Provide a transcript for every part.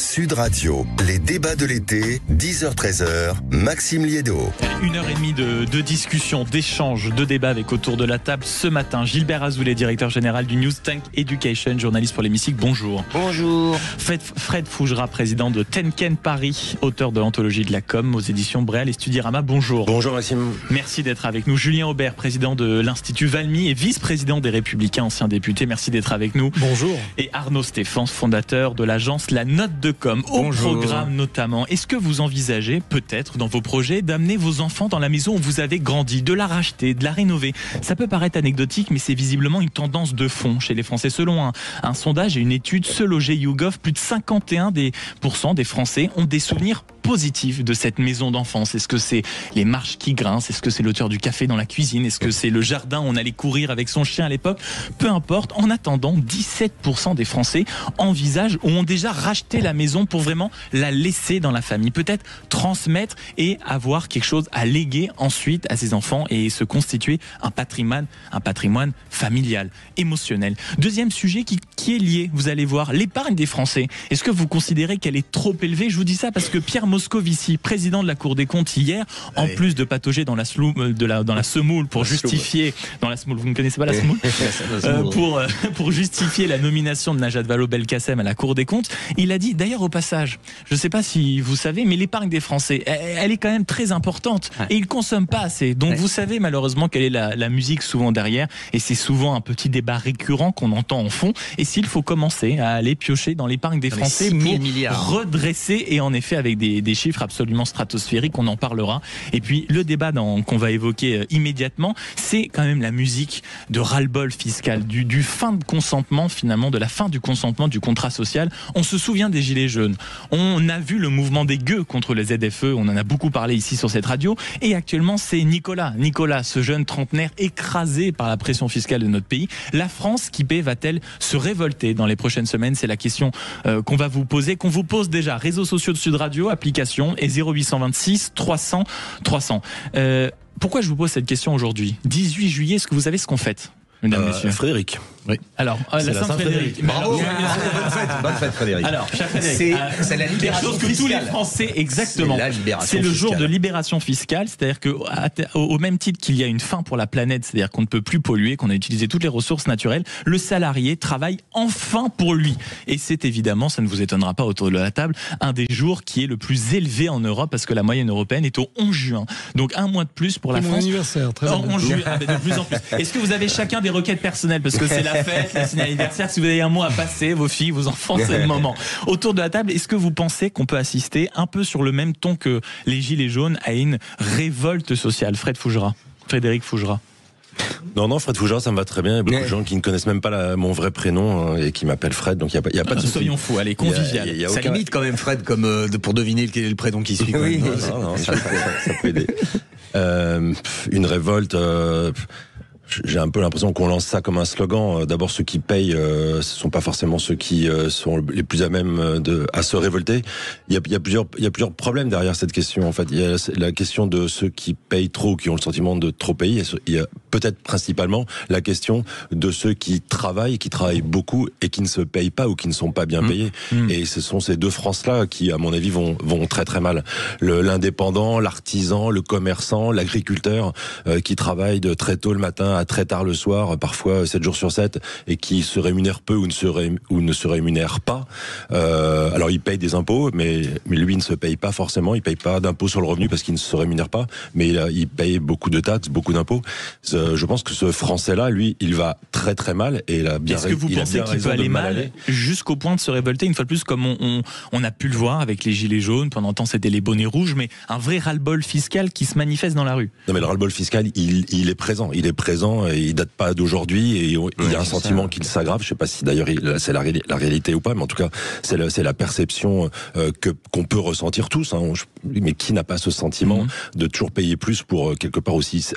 Sud Radio, les débats de l'été, 10h-13h, Maxime Liédo. 1h30 de discussion, d'échange, de débat avec autour de la table ce matin. Gilbert Azoulay, directeur général du News Tank Education, journaliste pour l'hémicycle. Bonjour. Bonjour. Fred Fougera, président de Tenken Paris, auteur de l'anthologie de la com aux éditions Bréal et Studirama. Bonjour. Bonjour Maxime. Merci d'être avec nous. Julien Aubert, président de l'Institut Valmy et vice-président des Républicains, ancien député. Merci d'être avec nous. Bonjour. Et Arnaud Stéphane, fondateur de l'agence La Note de Com. Au programme notamment, est-ce que vous envisagez peut-être dans vos projets d'amener vos enfants dans la maison où vous avez grandi, de la racheter, de la rénover? Ça peut paraître anecdotique, mais c'est visiblement une tendance de fond chez les Français. Selon un sondage et une étude Se Loger YouGov, plus de 51% des Français ont des souvenirs positifs de cette maison d'enfance. Est-ce que c'est les marches qui grincent? Est-ce que c'est l'odeur du café dans la cuisine? Est-ce que c'est le jardin où on allait courir avec son chien à l'époque? Peu importe. En attendant, 17% des Français envisagent ou ont déjà racheté la maison pour vraiment la laisser dans la famille. Peut-être transmettre et avoir quelque chose à léguer ensuite à ses enfants et se constituer un patrimoine familial, émotionnel. Deuxième sujet qui est lié, vous allez voir, l'épargne des Français. Est-ce que vous considérez qu'elle est trop élevée? Je vous dis ça parce que Pierre Moscovici, président de la Cour des comptes hier, en plus de patauger dans la semoule pour justifier, dans la semoule, vous ne connaissez pas la semoule, pour justifier la nomination de Najat Vallaud-Belkacem à la Cour des comptes, il a dit, d'ailleurs au passage, je ne sais pas si vous savez, mais l'épargne des Français, elle est quand même très importante et ils ne consomment pas assez. Donc vous savez malheureusement quelle est la musique souvent derrière et c'est souvent un petit débat récurrent qu'on entend en fond. Et s'il faut commencer à aller piocher dans l'épargne des Français pour redresser, et en effet avec des chiffres absolument stratosphériques, on en parlera. Et puis le débat qu'on va évoquer immédiatement, c'est quand même la musique de ras-le-bol fiscal, du fin de consentement finalement, de la fin du consentement du contrat social. On se souvient des Gilets jaunes. On a vu le mouvement des gueux contre les ZFE, on en a beaucoup parlé ici sur cette radio. Et actuellement, c'est Nicolas, ce jeune trentenaire écrasé par la pression fiscale de notre pays. La France qui paie va-t-elle se révolter dans les prochaines semaines? C'est la question qu'on va vous poser, qu'on vous pose déjà. Réseaux sociaux de Sud Radio, application et 0826 300 300. Pourquoi je vous pose cette question aujourd'hui? 18 juillet, est-ce que vous savez ce qu'on fête, mesdames, messieurs? Frédéric. Oui. Alors, la Saint-Frédéric. Bravo. Bonne fête, Frédéric. Alors, cher Frédéric, c'est la libération fiscale. Tous les Français, exactement. C'est le jour de libération fiscale, c'est-à-dire que au même titre qu'il y a une fin pour la planète, c'est-à-dire qu'on ne peut plus polluer, qu'on a utilisé toutes les ressources naturelles, le salarié travaille enfin pour lui. Et c'est évidemment, ça ne vous étonnera pas autour de la table, un des jours qui est le plus élevé en Europe parce que la moyenne européenne est au 11 juin. Donc un mois de plus pour la France. Mon anniversaire, très bien. 11 juin, de plus en plus. Est-ce que vous avez chacun des requêtes personnelles parce que c'est la fête, la signe anniversaire, si vous avez un mot à passer, vos filles, vos enfants, c'est le moment. Autour de la table, est-ce que vous pensez qu'on peut assister un peu sur le même ton que les Gilets jaunes à une révolte sociale? Frédéric Fougera. Non, Fred Fougera, ça me va très bien. Il y a beaucoup de gens qui ne connaissent même pas mon vrai prénom et qui m'appellent Fred, donc il n'y a pas de souci. Soyons fous, allez, convivial. Ça limite quand même Fred pour deviner quel est le prénom qui suit. Oui, non, ça peut aider. Une révolte... J'ai un peu l'impression qu'on lance ça comme un slogan. D'abord, ceux qui payent, ce sont pas forcément ceux qui sont les plus à même à se révolter. Il y a plusieurs problèmes derrière cette question. En fait, il y a la question de ceux qui payent trop, qui ont le sentiment de trop payer. Il y a peut-être principalement la question de ceux qui travaillent beaucoup et qui ne se payent pas ou qui ne sont pas bien payés. Et ce sont ces deux Frances-là qui, à mon avis, vont très très mal. L'indépendant, l'artisan, le commerçant, l'agriculteur qui travaille de très tôt le matin à très tard le soir, parfois 7 jours sur 7, et qui se rémunère peu ou ne se rémunère pas. Alors il paye des impôts, mais lui ne se paye pas forcément, il paye pas d'impôts sur le revenu parce qu'il ne se rémunère pas, mais il paye beaucoup de taxes, beaucoup d'impôts. Je pense que ce Français-là, lui, il va très très mal, et il a bien raison. Est-ce que vous pensez qu'il peut aller mal jusqu'au point de se révolter, une fois de plus, comme on a pu le voir avec les Gilets jaunes, pendant un temps c'était les bonnets rouges, mais un vrai ras-le-bol fiscal qui se manifeste dans la rue? Non, mais le ras-le-bol fiscal, il est présent, et il date pas d'aujourd'hui, et il y a un sentiment qui s'aggrave. Je sais pas si d'ailleurs c'est la réalité ou pas, mais en tout cas c'est la perception qu'on peut ressentir tous, hein. Mais qui n'a pas ce sentiment de toujours payer plus pour quelque part aussi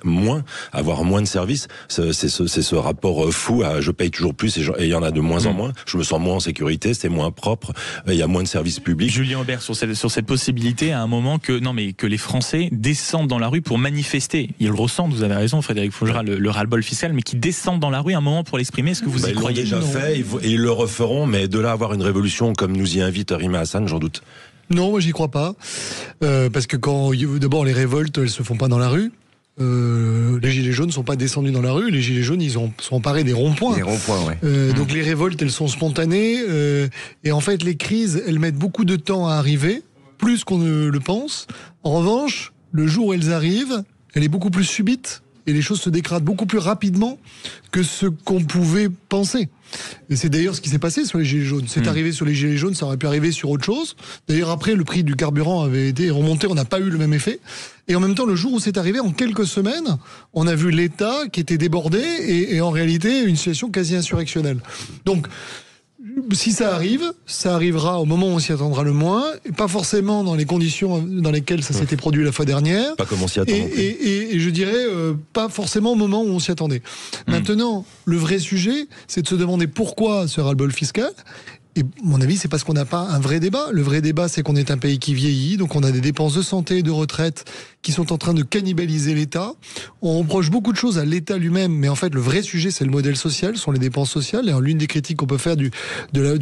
avoir moins de services? C'est ce rapport fou à je paye toujours plus et il y en a de moins en moins. Je me sens moins en sécurité, c'est moins propre, il y a moins de services publics. Julien Aubert, sur cette possibilité à un moment que les Français descendent dans la rue pour manifester. Ils le ressentent, vous avez raison Frédéric Fougera, le ras ras-le-bol fiscal, mais qui descendent dans la rue un moment pour l'exprimer. Est-ce que vous y Ils l'ont croyez? déjà fait et ils le referont, mais de là à avoir une révolution comme nous y invite Rima Hassan, j'en doute. Non, moi j'y crois pas. Parce que d'abord les révoltes, elles se font pas dans la rue. Les gilets jaunes ne sont pas descendus dans la rue. Les gilets jaunes, sont emparés des ronds-points. Les ronds-points, ouais. Donc les révoltes, elles sont spontanées. Et en fait, les crises, elles mettent beaucoup de temps à arriver, plus qu'on ne le pense. En revanche, le jour où elles arrivent, elle est beaucoup plus subite. Et les choses se dégradent beaucoup plus rapidement que ce qu'on pouvait penser. Et c'est d'ailleurs ce qui s'est passé sur les gilets jaunes. C'est arrivé sur les gilets jaunes, ça aurait pu arriver sur autre chose. D'ailleurs, après, le prix du carburant avait été remonté, on n'a pas eu le même effet. Et en même temps, le jour où c'est arrivé, en quelques semaines, on a vu l'État qui était débordé et en réalité, une situation quasi insurrectionnelle. Donc, si ça arrive, ça arrivera au moment où on s'y attendra le moins, et pas forcément dans les conditions dans lesquelles ça s'était produit la fois dernière. Pas comme on s'y attend non plus. Et je dirais pas forcément au moment où on s'y attendait. Maintenant, le vrai sujet, c'est de se demander pourquoi ce ras-le-bol fiscal. Et à mon avis, c'est parce qu'on n'a pas un vrai débat. Le vrai débat, c'est qu'on est un pays qui vieillit, donc on a des dépenses de santé et de retraite qui sont en train de cannibaliser l'État. On reproche beaucoup de choses à l'État lui-même, mais en fait, le vrai sujet, c'est le modèle social, sont les dépenses sociales. Et l'une des critiques qu'on peut faire du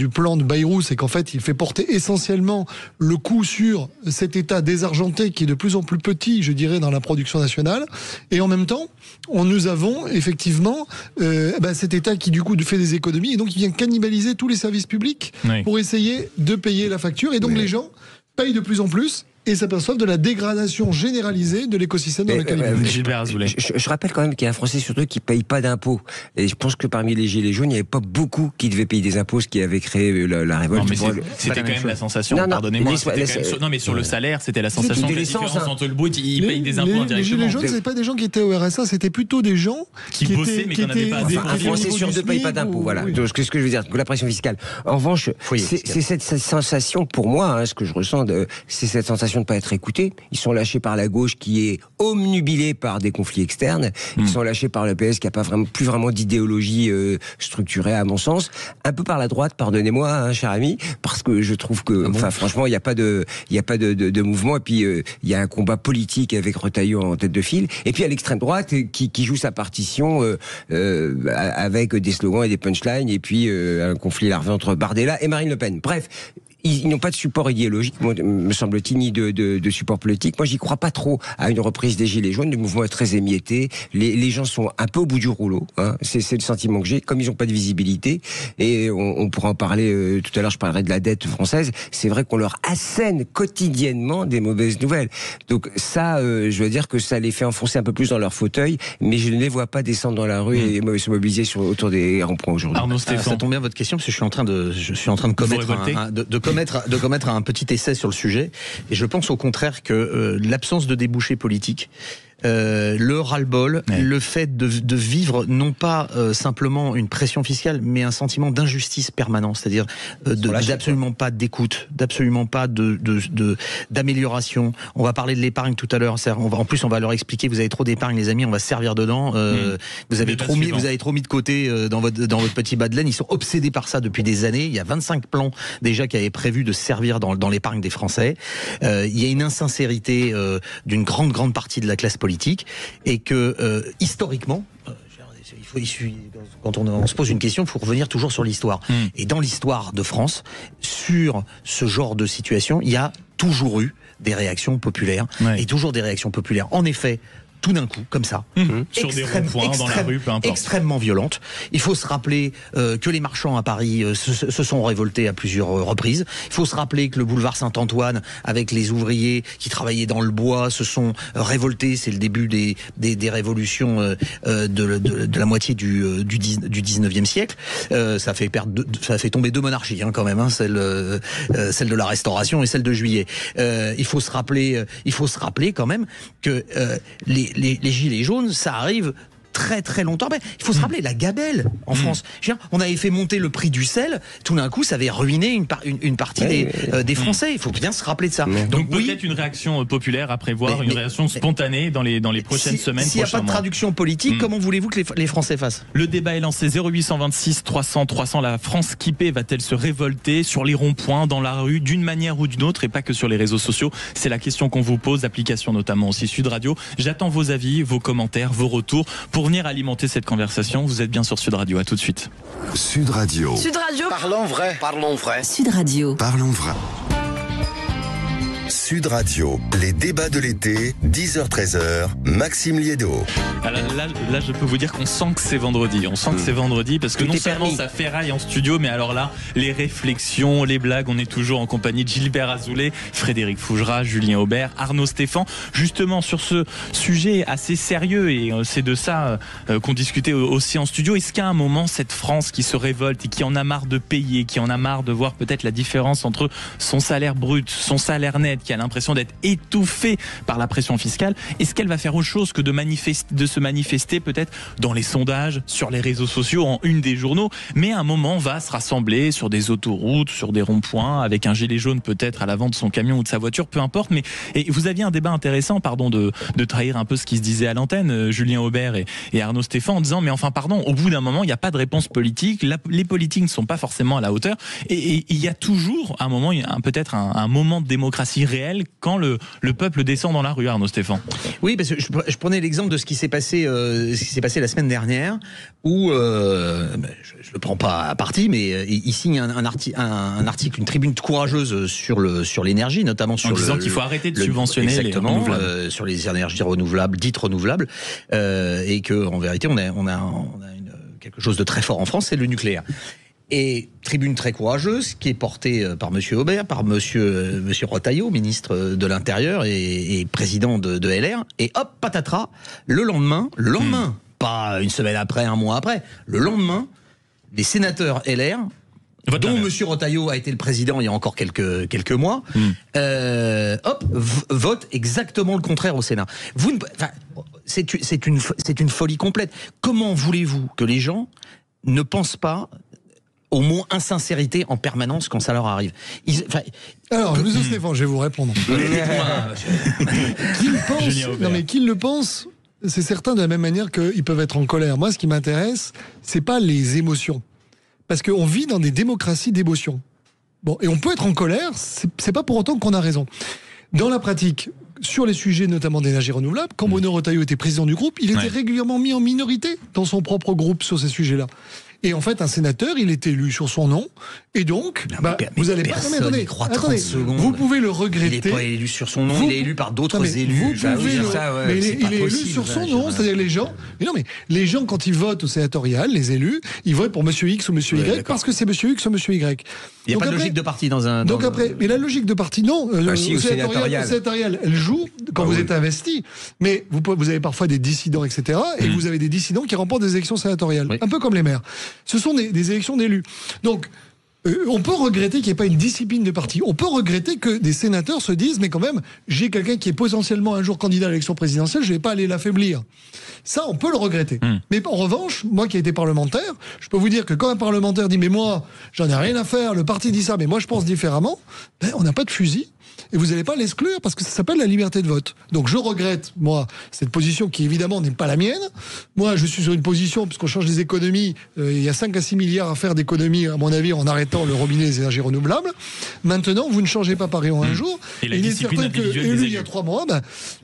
plan de Bayrou, c'est qu'en fait, il fait porter essentiellement le coût sur cet État désargenté qui est de plus en plus petit, je dirais, dans la production nationale. Et en même temps, nous avons effectivement cet État qui, du coup, fait des économies et donc il vient cannibaliser tous les services publics pour essayer de payer la facture. Et donc les gens payent de plus en plus et s'aperçoivent de la dégradation généralisée de l'écosystème dans lequel ils vivent. Gilbert Azoulay. Je rappelle quand même qu'il y a un Français sur deux qui ne paye pas d'impôts. Et je pense que parmi les gilets jaunes, il n'y avait pas beaucoup qui devaient payer des impôts, ce qui avait créé la révolte. Non, mais c'était quand même la sensation, pardonnez-moi. Non, mais sur le salaire, c'était la sensation que la différence entre le brut, ils payent des impôts indirectement. Les gilets jaunes, ce n'étaient pas des gens qui étaient au RSA, c'était plutôt des gens qui bossaient, mais qui n'en avaient pas assez. Un Français sur deux ne paye pas d'impôts, voilà. Donc, ce que je veux dire, la pression fiscale. En revanche, c'est cette sensation, pour moi, ce que je ressens, c'est cette sensation de ne pas être écouté. Ils sont lâchés par la gauche qui est omnubilée par des conflits externes. Ils sont lâchés par le PS qui n'a plus vraiment d'idéologie structurée à mon sens. Un peu par la droite, pardonnez-moi, cher ami, parce que je trouve que, franchement, il n'y a pas de mouvement. Et puis il y a un combat politique avec Retailleau en tête de file. Et puis à l'extrême droite qui joue sa partition avec des slogans et des punchlines. Et puis un conflit larvé entre Bardella et Marine Le Pen. Bref. Ils n'ont pas de support idéologique, me semble-t-il, ni de support politique. Moi, j'y crois pas trop à une reprise des Gilets jaunes. Le mouvement est très émietté. Les gens sont un peu au bout du rouleau. C'est le sentiment que j'ai. Comme ils n'ont pas de visibilité, et on pourra en parler tout à l'heure, je parlerai de la dette française. C'est vrai qu'on leur assène quotidiennement des mauvaises nouvelles. Donc ça, je veux dire que ça les fait enfoncer un peu plus dans leur fauteuil, mais je ne les vois pas descendre dans la rue et se mobiliser autour des ronds-points aujourd'hui. Arnaud Stéphane. Ça tombe bien votre question, parce que je suis en train de commettre un petit essai sur le sujet, et je pense au contraire que l'absence de débouchés politiques, le ras-le-bol, le fait de vivre non pas simplement une pression fiscale, mais un sentiment d'injustice permanent, c'est-à-dire d'absolument pas d'écoute, d'absolument pas d'amélioration. On va parler de l'épargne tout à l'heure. En plus, on va leur expliquer, vous avez trop d'épargne, les amis, on va se servir dedans. Vous avez trop mis de côté dans votre petit bas de laine. Ils sont obsédés par ça depuis des années. Il y a 25 plans déjà qui avaient prévu de se servir dans l'épargne des Français. Il y a une insincérité d'une grande partie de la classe politique, et que historiquement, quand on se pose une question, il faut revenir toujours sur l'histoire. Et dans l'histoire de France, sur ce genre de situation, il y a toujours eu des réactions populaires, et toujours des réactions populaires. En effet, tout d'un coup, comme ça, sur des ronds-points, dans la rue, peu importe, extrêmement violente. Il faut se rappeler que les marchands à Paris se sont révoltés à plusieurs reprises. Il faut se rappeler que le boulevard Saint-Antoine, avec les ouvriers qui travaillaient dans le bois, se sont révoltés. C'est le début des révolutions de la moitié du 19e siècle. Ça fait tomber deux monarchies quand même, celle de la Restauration et celle de Juillet. Il faut se rappeler quand même que les gilets jaunes, ça arrive très très longtemps. Il faut se rappeler la gabelle en France. On avait fait monter le prix du sel, tout d'un coup ça avait ruiné une partie des Français. Il faut bien se rappeler de ça. Donc peut-être une réaction populaire à prévoir, une réaction spontanée dans les prochaines semaines. S'il n'y a pas de traduction politique, comment voulez-vous que les Français fassent? Le débat est lancé. 0826 300 300. La France kippée va-t-elle se révolter sur les ronds-points, dans la rue, d'une manière ou d'une autre, et pas que sur les réseaux sociaux? C'est la question qu'on vous pose, application notamment aussi Sud Radio. J'attends vos avis, vos commentaires, vos retours pour pour venir alimenter cette conversation. Vous êtes bien sur Sud Radio, à tout de suite. Sud Radio. Sud Radio. Parlons vrai. Parlons vrai. Sud Radio. Parlons vrai. Sud Radio, les débats de l'été, 10h-13h, Maxime Liédo. Là, je peux vous dire qu'on sent que c'est vendredi. On sent que c'est vendredi parce que non seulement ça ferraille en studio, mais alors là, les réflexions, les blagues, on est toujours en compagnie de Gilbert Azoulay, Frédéric Fougera, Julien Aubert, Arnaud Stéphan. Justement, sur ce sujet assez sérieux, et c'est de ça qu'on discutait aussi en studio, est-ce qu'à un moment, cette France qui se révolte et qui en a marre de payer, qui en a marre de voir peut-être la différence entre son salaire brut, son salaire net, qui a l'impression d'être étouffée par la pression fiscale, est-ce qu'elle va faire autre chose que de se manifester peut-être dans les sondages, sur les réseaux sociaux, en une des journaux, mais à un moment va se rassembler sur des autoroutes, sur des ronds-points, avec un gilet jaune peut-être à l'avant de son camion ou de sa voiture, peu importe. Mais et vous aviez un débat intéressant, pardon de trahir un peu ce qui se disait à l'antenne, Julien Aubert et Arnaud Stéphan, en disant mais enfin pardon, au bout d'un moment il n'y a pas de réponse politique, les politiques ne sont pas forcément à la hauteur, et il y a toujours un moment, peut-être un moment de démocratie réelle quand le peuple descend dans la rue, Arnaud Stéphan. Oui, parce que je prenais l'exemple de ce qui s'est passé la semaine dernière, où je le prends pas à partie, mais il signe un article, une tribune courageuse sur l'énergie, notamment sur en disant qu'il faut arrêter de subventionner les renouvelables, sur les énergies renouvelables, dites renouvelables, et que en vérité on a quelque chose de très fort en France, c'est le nucléaire. Et tribune très courageuse qui est portée par Monsieur Aubert, par Monsieur Retailleau, ministre de l'Intérieur et président de LR. Et hop, patatras, le lendemain, pas une semaine après, un mois après, le lendemain, les sénateurs LR, dont Monsieur Retailleau a été le président il y a encore quelques mois, votent exactement le contraire au Sénat. C'est une folie complète. Comment voulez-vous que les gens ne pensent pas au mot insincérité en permanence quand ça leur arrive? Alors, Monsieur Stéphane, je vais vous répondre. Qu'ils le pensent, c'est certain, de la même manière qu'ils peuvent être en colère. Moi, ce qui m'intéresse, c'est pas les émotions. Parce qu'on vit dans des démocraties d'émotions. Bon, et on peut être en colère, c'est pas pour autant qu'on a raison. Dans la pratique, sur les sujets notamment d'énergie renouvelable, quand Bruno Retailleau était président du groupe, il était régulièrement mis en minorité dans son propre groupe sur ces sujets-là. Et en fait, un sénateur, il est élu sur son nom, et donc, vous allez pas. Attendez, vous pouvez le regretter. Il n'est pas élu sur son nom, il est élu par d'autres élus. Il est élu sur son nom, c'est-à-dire les gens. Mais les gens, quand ils votent au sénatorial, les élus, ils votent pour Monsieur X ou Monsieur Y parce que c'est Monsieur X ou Monsieur Y. Il n'y a pas de logique de parti dans un. Donc après, mais la logique de parti, non. Au sénatorial, elle joue quand vous êtes investi, mais vous avez parfois des dissidents, etc. Et vous avez des dissidents qui remportent des élections sénatoriales, un peu comme les maires. Ce sont des élections d'élus. Donc, on peut regretter qu'il n'y ait pas une discipline de parti. On peut regretter que des sénateurs se disent, mais quand même, j'ai quelqu'un qui est potentiellement un jour candidat à l'élection présidentielle, je ne vais pas aller l'affaiblir. Ça, on peut le regretter. Mais en revanche, moi qui ai été parlementaire, je peux vous dire que quand un parlementaire dit, mais moi, j'en ai rien à faire, le parti dit ça, mais moi je pense différemment, on n'a pas de fusil. Et vous n'allez pas l'exclure parce que ça s'appelle la liberté de vote. Donc je regrette, moi, cette position qui évidemment n'est pas la mienne. Moi, je suis sur une position, puisqu'on change les économies, il y a 5 à 6 milliards à faire d'économies, à mon avis, en arrêtant le robinet des énergies renouvelables. Maintenant, vous ne changez pas Paris en un jour. Et la discipline individuelle des élus. Il y a 3 mois,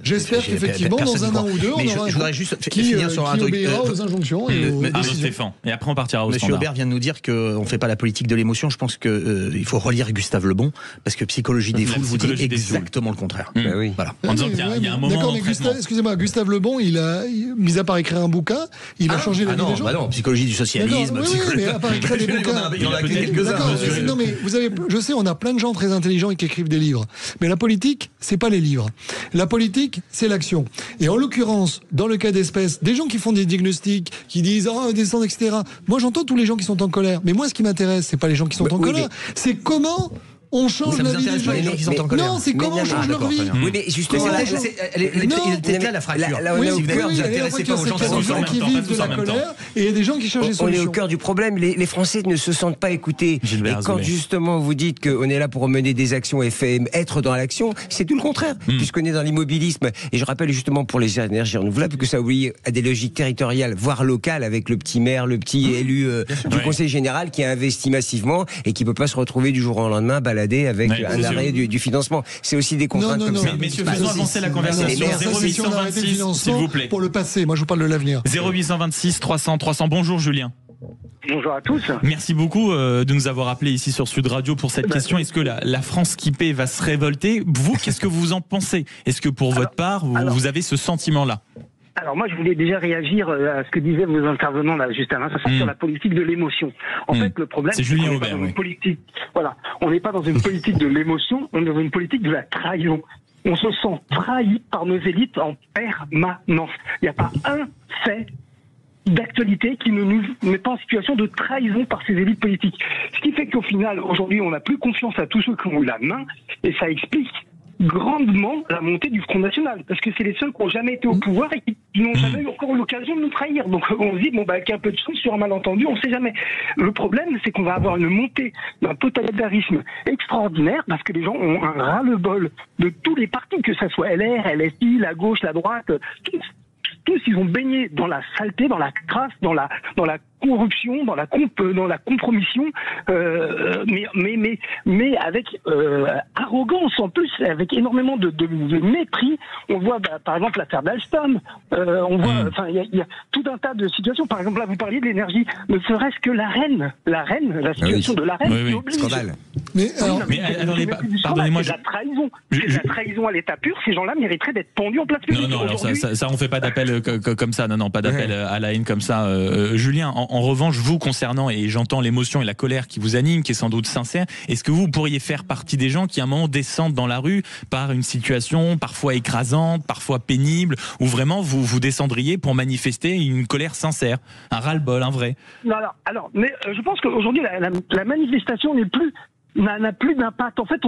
j'espère qu'effectivement, dans un an ou deux, on aura un groupe qui obéira aux injonctions et aux décisions. Et après, on partira au standard. Monsieur Aubert vient de nous dire qu'on ne fait pas la politique de l'émotion. Je pense qu'il faut relire Gustave Le Bon, parce que Psychologie des foules vous dit exactement le contraire. Voilà. En disant qu'il y a un moment. D'accord, mais excusez-moi, Gustave Le Bon, mis à part écrire un bouquin, il a changé la vie des gens. Non, psychologie du socialisme. Oui, mais à part écrire des bouquins. Il y en a quelques-uns. Non, mais vous savez, je sais, on a plein de gens très intelligents et qui écrivent des livres. Mais la politique, c'est pas les livres. La politique, c'est l'action. Et en l'occurrence, dans le cas d'espèces, des gens qui font des diagnostics, qui disent descendre, etc. Moi, j'entends tous les gens qui sont en colère. Mais moi, ce qui m'intéresse, c'est pas les gens qui sont en colère. C'est comment on change la vie des gens. Non, c'est comment on change leur vie. Oui, mais justement, elle est là la fracture. Là, on est au cœur. Vous intéressez pas aux gens qui vivent de la colère et il y a des gens qui cherchent des solutions. On est au cœur du problème. Les Français ne se sentent pas écoutés. Et quand justement vous dites qu'on est là pour mener des actions et être dans l'action, c'est tout le contraire, puisqu'on est dans l'immobilisme. Et je rappelle justement pour les énergies renouvelables que ça obéit à des logiques territoriales, voire locales, avec le petit maire, le petit élu du conseil général qui a investi massivement et qui peut pas se retrouver du jour au lendemain balader avec un arrêt du financement. C'est aussi des contraintes comme ça. Messieurs, faisons avancer la conversation. 0826, s'il vous plaît. Pour le passé, moi je vous parle de l'avenir. 0826 300 300. Bonjour Julien. Bonjour à tous. Merci beaucoup de nous avoir appelés ici sur Sud Radio pour cette question. Est-ce que la France qui paie va se révolter? Vous, qu'est-ce que vous en pensez? Est-ce que pour votre part, vous avez ce sentiment-là? Alors moi, je voulais déjà réagir à ce que disaient vos intervenants là juste avant, ça sur la politique de l'émotion. En fait, le problème, c'est Julien Aubert, politique. Voilà, on n'est pas dans une politique de l'émotion, on est dans une politique de la trahison. On se sent trahi par nos élites en permanence. Il n'y a pas un fait d'actualité qui ne nous met pas en situation de trahison par ces élites politiques. Ce qui fait qu'au final, aujourd'hui, on n'a plus confiance à tous ceux qui ont eu la main, et ça explique grandement la montée du Front National, parce que c'est les seuls qui n'ont jamais été au pouvoir et qui n'ont jamais eu encore l'occasion de nous trahir. Donc on se dit, avec un peu de chance sur un malentendu, on ne sait jamais. Le problème, c'est qu'on va avoir une montée d'un totalitarisme extraordinaire, parce que les gens ont un ras-le-bol de tous les partis, que ça soit LR, LFI, la gauche, la droite, tous ils ont baigné dans la saleté, dans la crasse, dans la corruption, dans la compromission, mais avec arrogance en plus, avec énormément de mépris. On voit par exemple l'affaire d'Alstom, on voit, il y a tout un tas de situations. Par exemple là, vous parliez de l'énergie, ne serait-ce que la situation de la reine qui oblige. Scandale. Mais pardonnez-moi, c'est de la trahison. C'est de la trahison à l'état pur. Ces gens-là mériteraient d'être pendus en place publique. Non, alors ça, on fait pas d'appel comme ça. Non, pas d'appel à la haine comme ça. Julien, en revanche, vous concernant, et j'entends l'émotion et la colère qui vous anime, qui est sans doute sincère, est-ce que vous pourriez faire partie des gens qui à un moment descendent dans la rue par une situation parfois écrasante, parfois pénible, où vraiment vous descendriez pour manifester une colère sincère, un ras-le-bol, un vrai? Alors, mais je pense qu'aujourd'hui la manifestation n'a plus d'impact. En fait,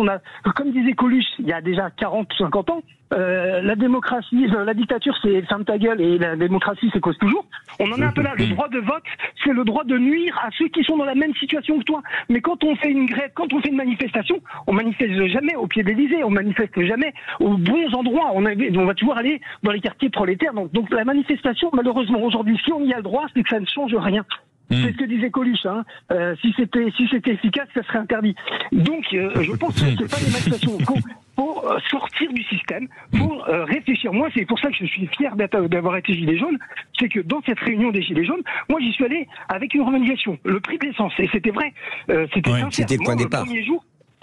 comme disait Coluche il y a déjà 40 ou 50 ans, la démocratie, la dictature c'est ferme ta gueule et la démocratie c'est cause toujours. On en est un peu là. Le droit de vote, c'est le droit de nuire à ceux qui sont dans la même situation que toi. Mais quand on fait une grève, quand on fait une manifestation, on manifeste jamais au pied de l'Élysée, on manifeste jamais aux bons endroits. On va toujours aller dans les quartiers prolétaires. Donc la manifestation, malheureusement aujourd'hui, si on y a le droit, c'est que ça ne change rien. C'est ce que disait Coluche. Si c'était efficace, ça serait interdit. Donc, je pense que c'est pas des manifestations. Pour sortir du système, pour réfléchir. Moi, c'est pour ça que je suis fier d'avoir été Gilet jaune. C'est que dans cette réunion des Gilets jaunes, moi, j'y suis allé avec une revendication. Le prix de l'essence. Et c'était vrai. C'était sincère. C'était le point de départ.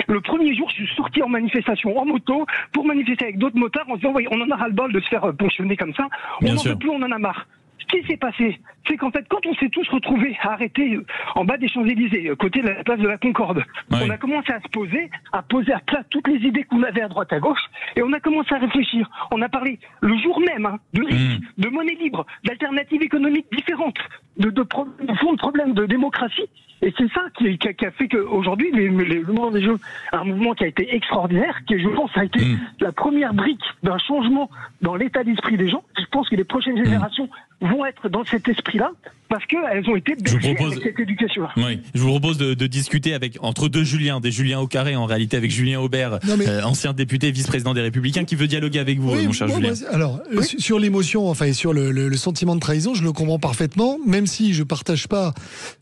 Le premier jour, je suis sorti en manifestation en moto pour manifester avec d'autres motards en disant, on en a ras-le-bol de se faire ponctionner comme ça. On n'en peut plus, on en a marre. Ce qui s'est passé, c'est qu'en fait, quand on s'est tous retrouvés à arrêter en bas des Champs-Élysées, côté de la place de la Concorde, on a commencé à poser à plat toutes les idées qu'on avait à droite à gauche, et on a commencé à réfléchir. On a parlé le jour même de risque, de monnaie libre, d'alternatives économiques différentes, de fond de problèmes de démocratie. Et c'est ça qui a fait qu'aujourd'hui, le mouvement des Jeux, un mouvement qui a été extraordinaire, qui, je pense, a été la première brique d'un changement dans l'état d'esprit des gens. Je pense que les prochaines générations vont être dans cet esprit-là, parce qu'elles ont été bercées avec cette éducation-là. Oui, je vous propose de discuter entre deux Juliens, des Juliens au carré, en réalité avec Julien Aubert, ancien député, vice-président des Républicains, qui veut dialoguer avec vous, mon cher Julien. Sur l'émotion, et sur le sentiment de trahison, je le comprends parfaitement, même si je partage pas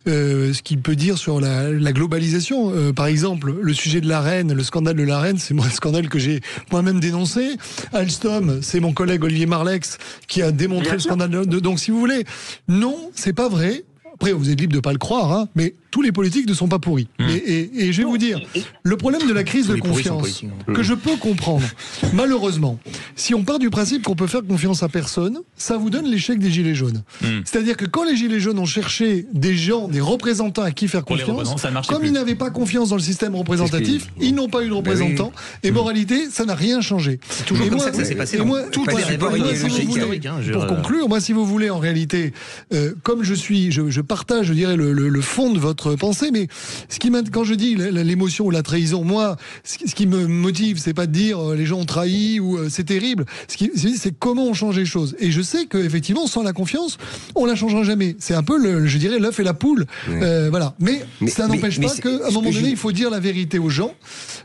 ce qu'il peut dire sur la globalisation. Par exemple, le sujet de la reine, le scandale de la reine, c'est moi un scandale que j'ai moi-même dénoncé. Alstom, c'est mon collègue Olivier Marleix qui a démontré le scandale donc si vous voulez, non, c'est pas vrai. Après, vous êtes libre de pas le croire, mais tous les politiques ne sont pas pourris. Et je vais vous dire, le problème de la crise de confiance, que je peux comprendre, malheureusement, si on part du principe qu'on peut faire confiance à personne, ça vous donne l'échec des Gilets jaunes. C'est-à-dire que quand les Gilets jaunes ont cherché des gens, des représentants à qui faire confiance, comme ils n'avaient pas confiance dans le système représentatif, ils n'ont pas eu de représentants, et moralité, ça n'a rien changé. C'est toujours comme ça que ça s'est passé. Pour conclure, moi, si vous voulez, en réalité, comme je partage, je dirais, le fond de votre pensée, mais quand je dis l'émotion ou la trahison, moi, ce qui me motive, c'est pas de dire les gens ont trahi ou c'est terrible. C'est comment on change les choses. Et je sais qu'effectivement, sans la confiance, on la changera jamais. C'est un peu, je dirais, l'œuf et la poule. Voilà. Mais ça n'empêche pas qu'à un moment donné, il faut dire la vérité aux gens.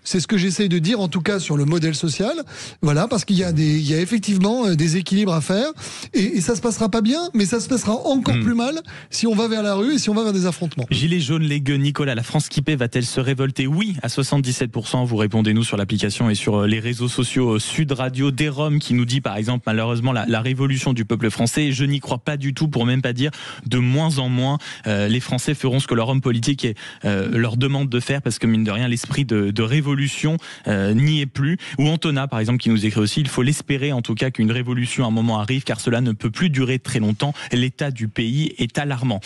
C'est ce que j'essaye de dire, en tout cas sur le modèle social. Voilà, parce qu'il y a effectivement des équilibres à faire, et ça se passera pas bien, mais ça se passera encore plus mal si on va vers la rue et si on va vers des affrontements. Gilets jaunes, les gueux, Nicolas, la France qui paie va-t-elle se révolter? Oui, à 77%. Vous répondez-nous sur l'application et sur les réseaux sociaux. Sud Radio, Derom qui nous dit par exemple malheureusement la révolution du peuple français. Je n'y crois pas du tout, pour même pas dire de moins en moins. Les Français feront ce que leur homme politique leur demande de faire, parce que mine de rien l'esprit de révolution n'y est plus. Ou Antonin par exemple qui nous écrit aussi: il faut l'espérer en tout cas qu'une révolution à un moment arrive, car cela ne peut plus durer très longtemps. L'état du pays est alarmant.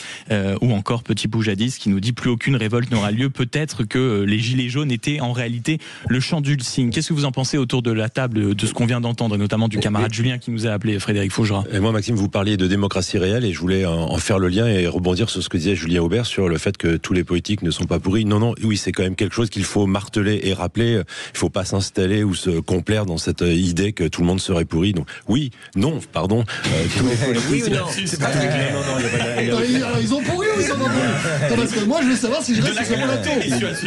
Ou encore Petit Poujadis qui nous dit: plus aucune révolte n'aura lieu. Peut-être que les gilets jaunes étaient en réalité le chant du cygne. Qu'est-ce que vous en pensez autour de la table de ce qu'on vient d'entendre, notamment du camarade Julien qui nous a appelé, Frédéric Faugerat? Et moi, Maxime, vous parliez de démocratie réelle, et je voulais en faire le lien et rebondir sur ce que disait Julien Aubert sur le fait que tous les politiques ne sont pas pourris. Non, oui, c'est quand même quelque chose qu'il faut marteler et rappeler. Il faut pas s'installer ou se complaire dans cette idée que tout le monde serait pourri. Donc oui, non, pardon. Oui ou non? C'est pas très clair. Non, Ils ont pourri ou ils sont pas pourris? Parce que moi, je veux savoir si je reste sur ce plateau.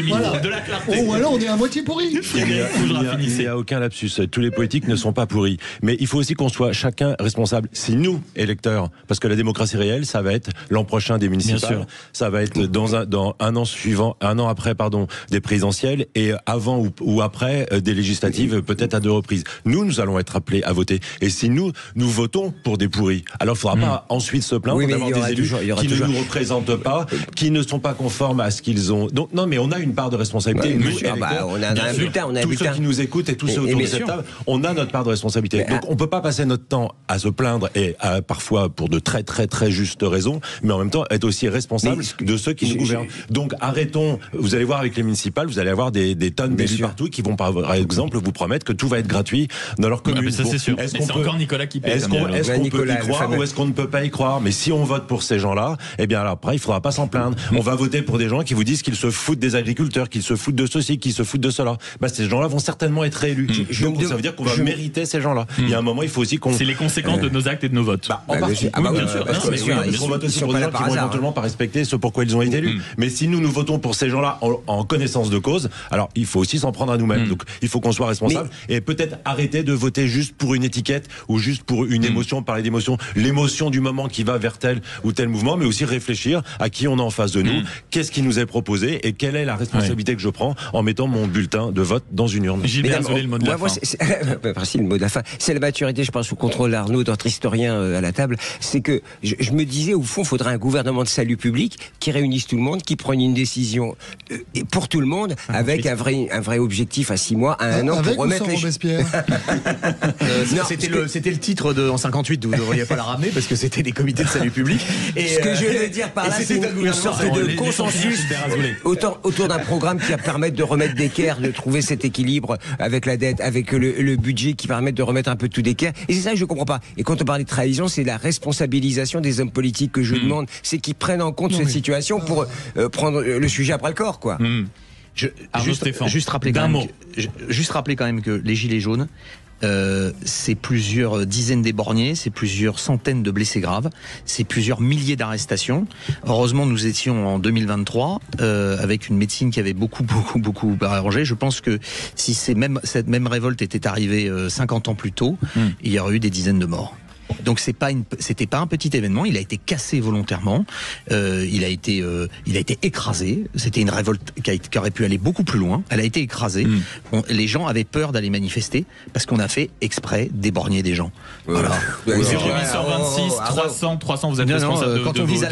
Voilà. De la clarté. Ou alors on est à moitié pourri. Il n'y a aucun lapsus. Tous les politiques ne sont pas pourris. Mais il faut aussi qu'on soit chacun responsable. C'est nous, électeurs. Parce que la démocratie réelle, ça va être l'an prochain des municipales. Ça va être dans un an après, des présidentielles, et avant ou après des législatives, peut-être à 2 reprises. Nous allons être appelés à voter. Et si nous votons pour des pourris, alors il ne faudra pas ensuite se plaindre d'avoir des élus qui ne nous représentent pas, qui ne sont pas conformes à ce qu'ils ont. Donc, non, mais on a une part de responsabilité. Nous, on a un bulletin. Tous ceux qui nous écoutent et tous ceux autour de cette table, on a notre part de responsabilité. Donc on ne peut pas passer notre temps à se plaindre, et parfois pour de très très très justes raisons, mais en même temps être aussi responsable de ceux qui nous gouvernent. Donc arrêtons. Vous allez voir avec les municipales, vous allez avoir des tonnes d'élus partout qui vont par exemple vous promettre que tout va être gratuit dans leur commune. Ça c'est sûr. C'est encore Nicolas qui paie. Est-ce qu'on peut y croire ou est-ce qu'on ne peut pas y croire? Mais si on vote pour ces gens-là, eh bien alors après il faudra pas s'en plaindre. On va voter pour des gens qui vous disent qu'ils se foutent des agriculteurs, qu'ils se foutent de ceci, qu'ils se foutent de cela. Ces gens-là vont certainement être réélus. Donc ça veut dire qu'on va mériter ces gens-là. Il y a un moment, il faut aussi qu'on... C'est les conséquences de nos actes et de nos votes. En partie. Bien sûr. On vote aussi pour des gens qui vont éventuellement pas respecter ce pourquoi ils ont été élus. Mais si nous votons pour ces gens-là en connaissance de cause, alors il faut aussi s'en prendre à nous-mêmes. Donc il faut qu'on soit responsable et peut-être arrêter de voter juste pour une étiquette ou juste pour une émotion, parler d'émotion, l'émotion du moment qui va vers tel ou tel mouvement, mais aussi réfléchir à qui on a en face de nous, qu'est-ce qui nous est proposé et quelle est la responsabilité que je prends en mettant mon bulletin de vote dans une urne. Gilbert Zolé, le mot de la fin. Merci, le mot de la fin. C'est la maturité, je pense, au contrôle Arnaud, notre historien à la table. C'est que je me disais, au fond, il faudrait un gouvernement de salut public qui réunisse tout le monde, qui prenne une décision pour tout le monde, avec un vrai objectif à 6 mois, à 1 an, pour remettre les Robespierre. C'était le titre en 58, vous ne devriez pas la ramener parce que c'était des comités de salut public. Et ce que je veux dire par là, c'est une sorte de consensus autour d'un programme qui va permettre de remettre d'équerre, de trouver cet équilibre avec la dette, avec le budget, qui permettent de remettre un peu tout d'équerre. Et c'est ça que je comprends pas. Et quand on parle de trahison, c'est la responsabilisation des hommes politiques que je demande. C'est qu'ils prennent en compte cette situation pour prendre le sujet après le corps, quoi. Juste rappeler quand même que les Gilets jaunes, c'est plusieurs dizaines d'éborgnés, c'est plusieurs centaines de blessés graves, c'est plusieurs milliers d'arrestations. Heureusement, nous étions en 2023 avec une médecine qui avait beaucoup arrangé. Je pense que si cette même révolte était arrivée 50 ans plus tôt, il y aurait eu des dizaines de morts. Donc c'était pas un petit événement. Il a été cassé volontairement. Il a été écrasé. C'était une révolte qui aurait pu aller beaucoup plus loin. Elle a été écrasée. Les gens avaient peur d'aller manifester parce qu'on a fait exprès d'éborgner des gens. Voilà. 0826 300. Vous êtes responsable quand on vise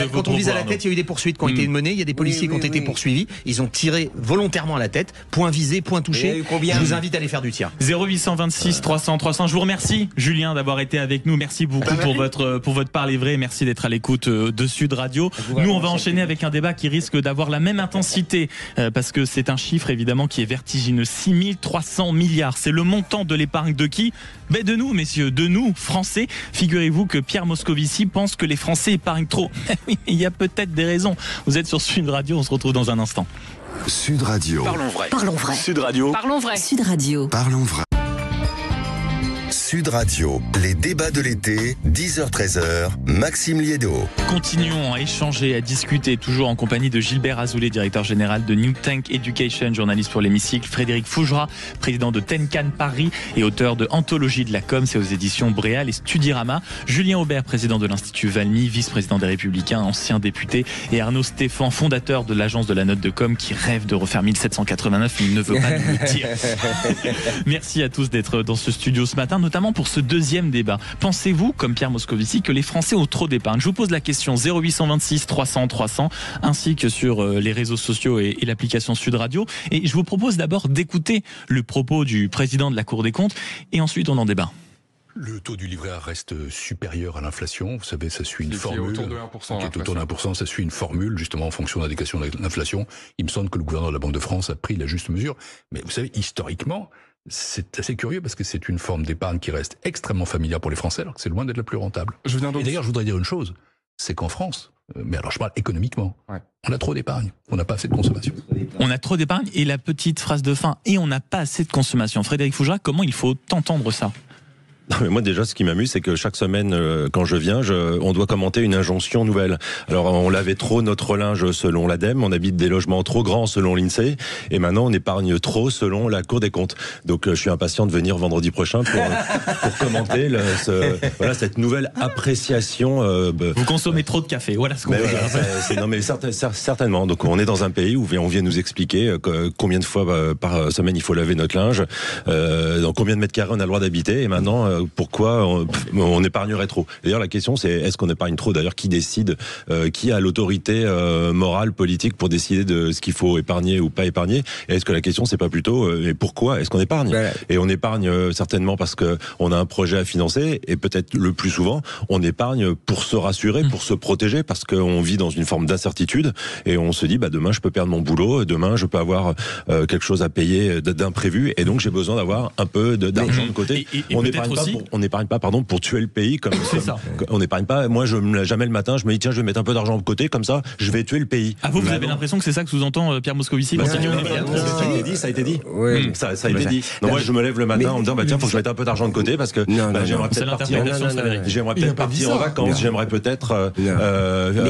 à la tête, il y a eu des poursuites qui ont été menées. Il y a des policiers qui ont été poursuivis. Ils ont tiré volontairement à la tête. Point visé, point touché. Je vous invite à aller faire du tir. 0826 300. Je vous remercie, Julien, d'avoir été avec nous. Merci beaucoup pour votre parler vrai. Merci d'être à l'écoute de Sud Radio. Nous, on va enchaîner avec un débat qui risque d'avoir la même intensité parce que c'est un chiffre évidemment qui est vertigineux. 6300 milliards. C'est le montant de l'épargne de qui? De nous, messieurs, de nous, Français. Figurez-vous que Pierre Moscovici pense que les Français épargnent trop. Oui, il y a peut-être des raisons. Vous êtes sur Sud Radio. On se retrouve dans un instant. Sud Radio. Parlons vrai. Sud Radio. Parlons vrai. Sud Radio. Parlons vrai. Sud Sud Radio, les débats de l'été, 10h-13h, Maxime Liédo. Continuons à échanger, à discuter, toujours en compagnie de Gilbert Azoulay, directeur général de New Tank Education, journaliste pour l'Hémicycle, Frédéric Fougera, président de Tenkan Paris et auteur de Anthologie de la com, c'est aux éditions Bréal et Studirama, Julien Aubert, président de l'Institut Valmy, vice-président des Républicains, ancien député, et Arnaud Stéphane, fondateur de l'agence de la note de com, qui rêve de refaire 1789, mais il ne veut pas nous le dire. Merci à tous d'être dans ce studio ce matin, notamment pour ce deuxième débat. Pensez-vous, comme Pierre Moscovici, que les Français ont trop d'épargne? Je vous pose la question 0826 300 300, ainsi que sur les réseaux sociaux et l'application Sud Radio. Et je vous propose d'abord d'écouter le propos du président de la Cour des comptes, et ensuite on en débat. Le taux du livret A reste supérieur à l'inflation. Vous savez, ça suit une formule. Autour de 1%. Qui est autour de 1%. Ça suit une formule, justement, en fonction de l'indexation de l'inflation. Il me semble que le gouverneur de la Banque de France a pris la juste mesure. Mais vous savez, historiquement, c'est assez curieux parce que c'est une forme d'épargne qui reste extrêmement familière pour les Français, alors que c'est loin d'être la plus rentable. Et d'ailleurs, je voudrais dire une chose. C'est qu'en France, mais alors je parle économiquement, on a trop d'épargne. On n'a pas assez de consommation. On a trop d'épargne, et la petite phrase de fin, et on n'a pas assez de consommation. Frédéric Fougera, comment il faut entendre ça? Non, mais moi déjà, ce qui m'amuse, c'est que chaque semaine, quand je viens, on doit commenter une injonction nouvelle. Alors, on lavait trop notre linge selon l'ADEME, on habite des logements trop grands selon l'INSEE, et maintenant on épargne trop selon la Cour des comptes. Donc, je suis impatient de venir vendredi prochain pour commenter cette nouvelle appréciation. Vous consommez trop de café, voilà ce qu'on veut dire. Non, mais certainement. Donc, on est dans un pays où on vient nous expliquer combien de fois par semaine il faut laver notre linge, dans combien de mètres carrés on a le droit d'habiter, et maintenant pourquoi on épargnerait trop. D'ailleurs, la question, c'est est-ce qu'on épargne trop? D'ailleurs, qui décide? Qui a l'autorité morale, politique pour décider de ce qu'il faut épargner ou pas épargner? Et est-ce que la question, c'est pas plutôt mais pourquoi est-ce qu'on épargne? Et on épargne certainement parce que on a un projet à financer, et peut-être le plus souvent, on épargne pour se rassurer, pour se protéger, parce qu'on vit dans une forme d'incertitude, et on se dit demain je peux perdre mon boulot, demain je peux avoir quelque chose à payer d'imprévu, et donc j'ai besoin d'avoir un peu d'argent de côté. On n'épargne pas pour tuer le pays, comme ça. On n'épargne pas. Moi, je me lève jamais le matin, je me dis tiens, je vais mettre un peu d'argent de côté, comme ça, je vais tuer le pays. Ah, vous avez l'impression que c'est ça que sous-entend Pierre Moscovici? Ça a été dit. Oui. Ça a été dit. Non, moi, je me lève le matin en me disant tiens, faut que je mette un peu d'argent de côté parce que j'aimerais peut-être partir en vacances, j'aimerais peut-être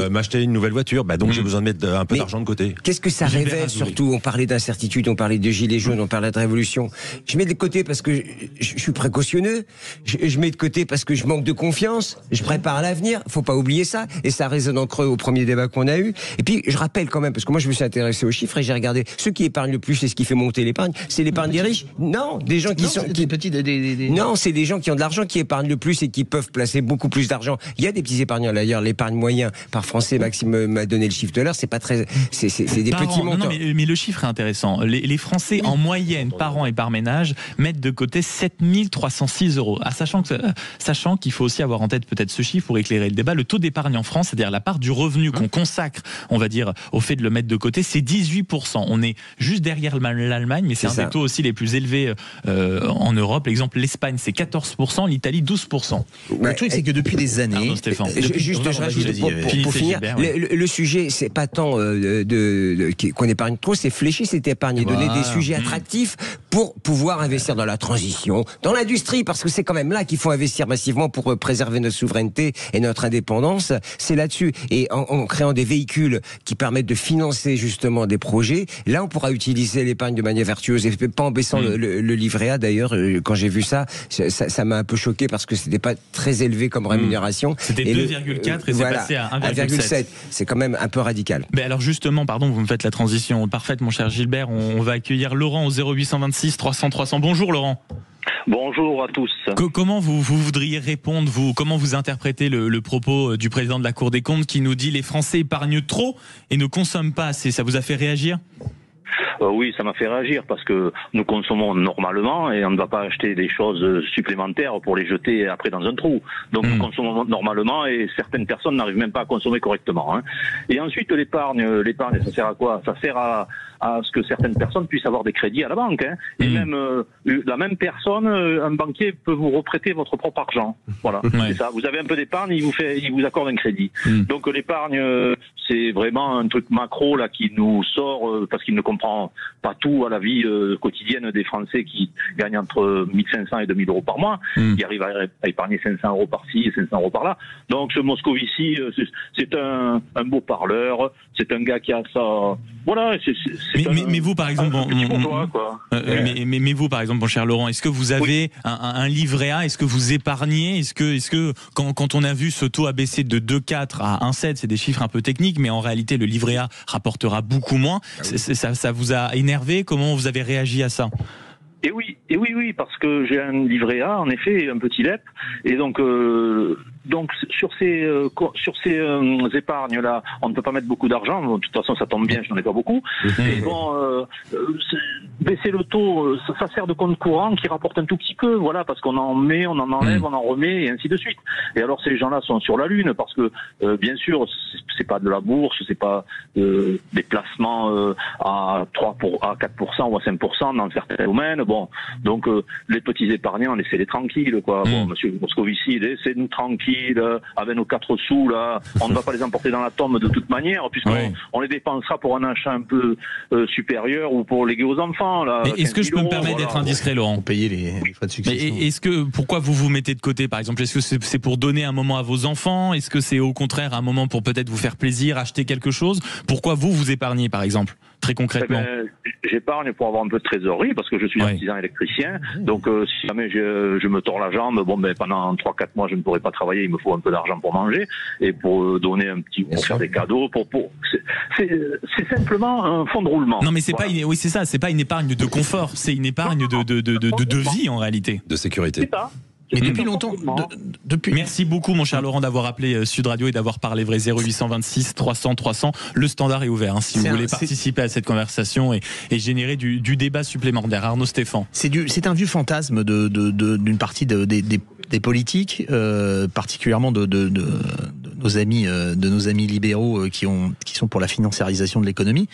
m'acheter une nouvelle voiture. Donc j'ai besoin de mettre un peu d'argent de côté. Qu'est-ce que ça révèle surtout? On parlait d'incertitude, on parlait de gilets jaunes, on parlait de révolution. Je mets de côté parce que je suis précautionneux. Je mets de côté parce que je manque de confiance, je prépare l'avenir, faut pas oublier ça, et ça résonne en creux au premier débat qu'on a eu. Et puis je rappelle quand même, parce que moi je me suis intéressé aux chiffres et j'ai regardé ceux qui épargnent le plus et ce qui fait monter l'épargne, c'est l'épargne des riches. Non, des gens qui Non, c'est des gens qui ont de l'argent qui épargnent le plus et qui peuvent placer beaucoup plus d'argent. Il y a des petits épargnants d'ailleurs, l'épargne moyen par Français, Maxime m'a donné le chiffre tout à l'heure, c'est pas très, c'est des petits montants. Non, mais le chiffre est intéressant. Les Français en moyenne par an et par ménage mettent de côté 7 306 €. Sachant qu'il faut aussi avoir en tête peut-être ce chiffre pour éclairer le débat, le taux d'épargne en France, c'est-à-dire la part du revenu qu'on consacre, on va dire, au fait de le mettre de côté, c'est 18%. On est juste derrière l'Allemagne, mais c'est un des taux aussi les plus élevés en Europe. L'exemple, l'Espagne, c'est 14%, l'Italie, 12%. Le truc, c'est que depuis des années... Je rajoute pour finir, le sujet, c'est pas tant qu'on épargne trop, c'est flécher cette épargne et donner des sujets attractifs pour pouvoir investir dans la transition, dans l'industrie, parce que c'est quand même là qu'il faut investir massivement pour préserver notre souveraineté et notre indépendance. C'est là-dessus. Et en créant des véhicules qui permettent de financer justement des projets, là on pourra utiliser l'épargne de manière vertueuse et pas en baissant le livret A. D'ailleurs, quand j'ai vu ça m'a un peu choqué parce que c'était pas très élevé comme rémunération. C'était 2,4 et c'est passé à 1,7. C'est quand même un peu radical. Mais alors justement, pardon, vous me faites la transition parfaite, mon cher Gilbert. On va accueillir Laurent au 0826 300 300. Bonjour Laurent. Bonjour à tous. Comment vous voudriez répondre, comment vous interprétez le propos du président de la Cour des comptes qui nous dit les Français épargnent trop et ne consomment pas assez? Ça vous a fait réagir? Oui, ça m'a fait réagir parce que nous consommons normalement et on ne va pas acheter des choses supplémentaires pour les jeter après dans un trou. Donc nous consommons normalement et certaines personnes n'arrivent même pas à consommer correctement. Et ensuite l'épargne, ça sert à quoi? Ça sert à ce que certaines personnes puissent avoir des crédits à la banque. Et même la même personne, un banquier peut vous reprêter votre propre argent. Voilà, c'est ça. Vous avez un peu d'épargne, il vous accorde un crédit. Donc l'épargne, c'est vraiment un truc macro là qui nous sort parce qu'il ne comprend évidemment pas tout à la vie quotidienne des Français qui gagnent entre 1500 et 2000 euros par mois, qui arrivent à épargner 500 euros par-ci et 500 euros par-là. Donc ce Moscovici, c'est un beau parleur, c'est un gars qui a ça... Voilà, mais vous, par exemple, mais vous, par exemple, mon cher Laurent, est-ce que vous avez un livret A? Est-ce que vous épargnez? Est-ce que quand on a vu ce taux a baissé de 2,4 à 1,7, c'est des chiffres un peu techniques, mais en réalité, le livret A rapportera beaucoup moins. Ça vous a énervé? Comment vous avez réagi à ça? Et oui, parce que j'ai un livret A, en effet, un petit LEP, et donc sur ces épargnes là, on ne peut pas mettre beaucoup d'argent. De toute façon, ça tombe bien, je n'en ai pas beaucoup. Et bon, baisser le taux, ça sert de compte courant qui rapporte un tout petit peu, voilà, parce qu'on en met, on en enlève, on en remet, et ainsi de suite. Et alors ces gens-là sont sur la lune, parce que bien sûr, c'est pas de la bourse, c'est pas des placements à 4% ou à 5% dans certains domaines. Bon, donc les petits épargnants, laissez-les tranquilles, quoi. Bon, monsieur Moscovici, laissez-nous tranquilles, avec nos 4 sous, là. On ne va pas les emporter dans la tombe de toute manière, puisqu'on les dépensera pour un achat un peu supérieur ou pour léguer aux enfants, là. Est-ce que je peux me permettre d'être indiscret, Laurent? Payer les frais de succession. Pourquoi vous vous mettez de côté, par exemple? Est-ce que c'est pour donner un moment à vos enfants? Est-ce que c'est au contraire un moment pour peut-être vous faire plaisir, acheter quelque chose? Pourquoi vous épargnez, par exemple? Très concrètement. J'épargne pour avoir un peu de trésorerie, parce que je suis artisan électricien. Donc si jamais je me tords la jambe, pendant 3-4 mois je ne pourrai pas travailler, il me faut un peu d'argent pour manger et pour donner un petit, pour faire des cadeaux, c'est simplement un fonds de roulement. Non mais c'est pas c'est ça, c'est pas une épargne de confort, c'est une épargne de vie en réalité. De sécurité. C'est ça. Mais depuis longtemps. Merci beaucoup, mon cher Laurent, d'avoir appelé Sud Radio et d'avoir parlé vrai. 0826 300 300. Le standard est ouvert. Si vous voulez participer à cette conversation et générer du débat supplémentaire. Arnaud Stéphane. C'est un vieux fantasme d'une partie des politiques, particulièrement de nos amis libéraux qui sont pour la financiarisation de l'économie.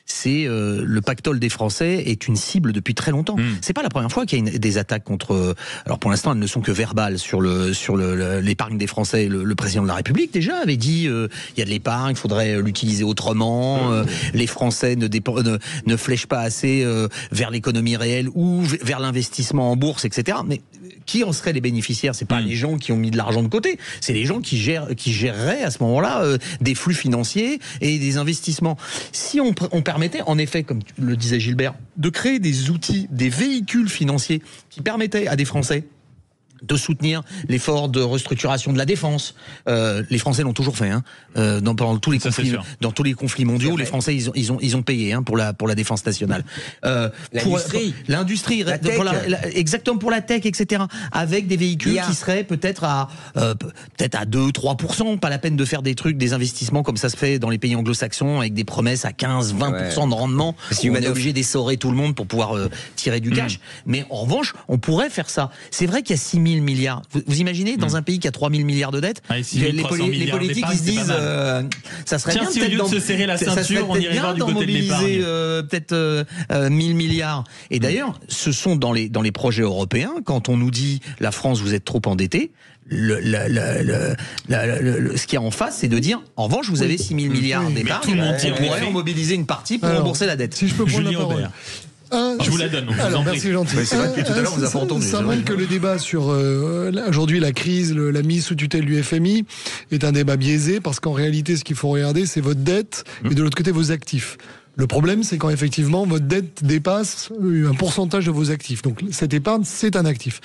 C'est le pactole des Français est une cible depuis très longtemps. C'est pas la première fois qu'il y a des attaques contre. Alors pour l'instant, elles ne sont que verbales sur l'épargne des Français. Le président de la République déjà avait dit il y a de l'épargne, il faudrait l'utiliser autrement. Les Français ne flèchent pas assez vers l'économie réelle ou vers l'investissement en bourse, etc. Mais qui en seraient les bénéficiaires? C'est pas les gens qui ont mis de l'argent de côté, c'est les gens qui géreraient à ce moment-là des flux financiers et des investissements. Si on permettait, en effet, comme le disait Gilbert, de créer des outils, des véhicules financiers qui permettaient à des Français de soutenir l'effort de restructuration de la défense. Les Français l'ont toujours fait. Pendant tous les conflits mondiaux, les Français ils ont payé pour la défense nationale. L'industrie, exactement, pour la tech, etc. Avec des véhicules qui seraient peut-être à 2-3%. Pas la peine de faire des investissements comme ça se fait dans les pays anglo-saxons avec des promesses à 15-20% de rendement. On est obligé d'essorer tout le monde pour pouvoir tirer du cash. Mais en revanche, on pourrait faire ça. C'est vrai qu'il y a 6 000 milliards. Vous imaginez, dans un pays qui a 3 000 milliards de dettes, les politiques ils se disent ça serait bien si au lieu de se serrer la ceinture, on irait voir du côté de l'épargne. Peut-être 1 000 milliards. Et d'ailleurs, ce sont dans les projets européens, quand on nous dit la France, vous êtes trop endetté, ce qu'il y a en face, c'est de dire en revanche, vous avez 6 000 milliards d'épargne, on pourrait en mobiliser une partie pour rembourser la dette. Si je peux prendre la parole. Je vous la donne. Alors, merci gentil. C'est vrai que tout à l'heure, vous avez pas entendu. Ça montre que le débat sur aujourd'hui la crise, la mise sous tutelle du FMI est un débat biaisé parce qu'en réalité, ce qu'il faut regarder, c'est votre dette et de l'autre côté vos actifs. Le problème, c'est quand effectivement votre dette dépasse un pourcentage de vos actifs. Donc cette épargne, c'est un actif.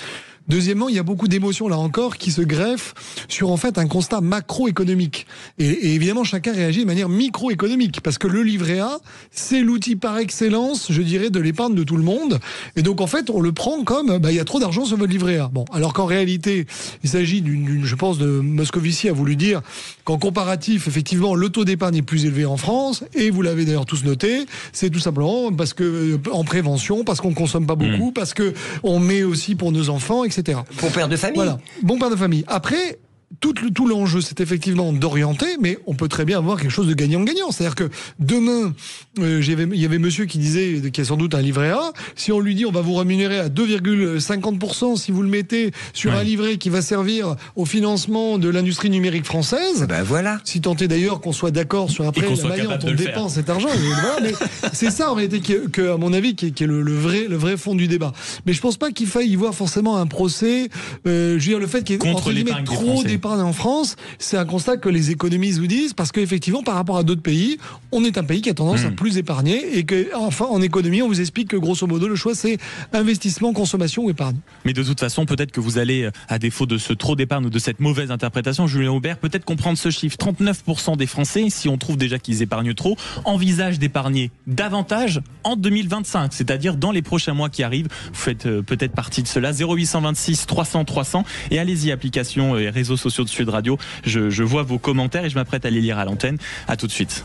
Deuxièmement, il y a beaucoup d'émotions là encore qui se greffent sur en fait un constat macroéconomique. Et évidemment, chacun réagit de manière microéconomique parce que le livret A, c'est l'outil par excellence, je dirais, de l'épargne de tout le monde. Et donc en fait, on le prend comme il y a trop d'argent sur votre livret A. Bon, alors qu'en réalité, il s'agit je pense, de Moscovici a voulu dire qu'en comparatif, effectivement, le taux d'épargne est plus élevé en France. Et vous l'avez d'ailleurs tous noté, c'est tout simplement parce que en prévention, parce qu'on consomme pas beaucoup, parce que on met aussi pour nos enfants, etc. Bon père de famille. Voilà, bon père de famille. Après, tout l'enjeu, c'est effectivement d'orienter, mais on peut très bien avoir quelque chose de gagnant-gagnant. C'est-à-dire que demain, il y avait monsieur qui disait, qui a sans doute un livret A, si on lui dit on va vous rémunérer à 2,50% si vous le mettez sur un livret qui va servir au financement de l'industrie numérique française. Ben voilà. Si tant est d'ailleurs qu'on soit d'accord sur après la manière dont on dépense cet argent. Voilà, mais c'est ça en réalité à mon avis, qui est le vrai fond du débat. Mais je pense pas qu'il faille y voir forcément un procès. Je veux dire, le fait qu'il y ait entre guillemets trop d'épargne en France, c'est un constat que les économistes vous disent, parce qu'effectivement, par rapport à d'autres pays, on est un pays qui a tendance à plus épargner, et que, enfin, en économie, on vous explique que grosso modo, le choix, c'est investissement, consommation ou épargne. Mais de toute façon, peut-être que vous allez, à défaut de ce trop d'épargne ou de cette mauvaise interprétation, Julien Aubert, peut-être comprendre ce chiffre. 39% des Français, si on trouve déjà qu'ils épargnent trop, envisagent d'épargner davantage en 2025, c'est-à-dire dans les prochains mois qui arrivent. Vous faites peut-être partie de cela. 0826 300 300, et allez-y, application et réseaux sociaux de Sud Radio. Je vois vos commentaires et je m'apprête à les lire à l'antenne. À tout de suite.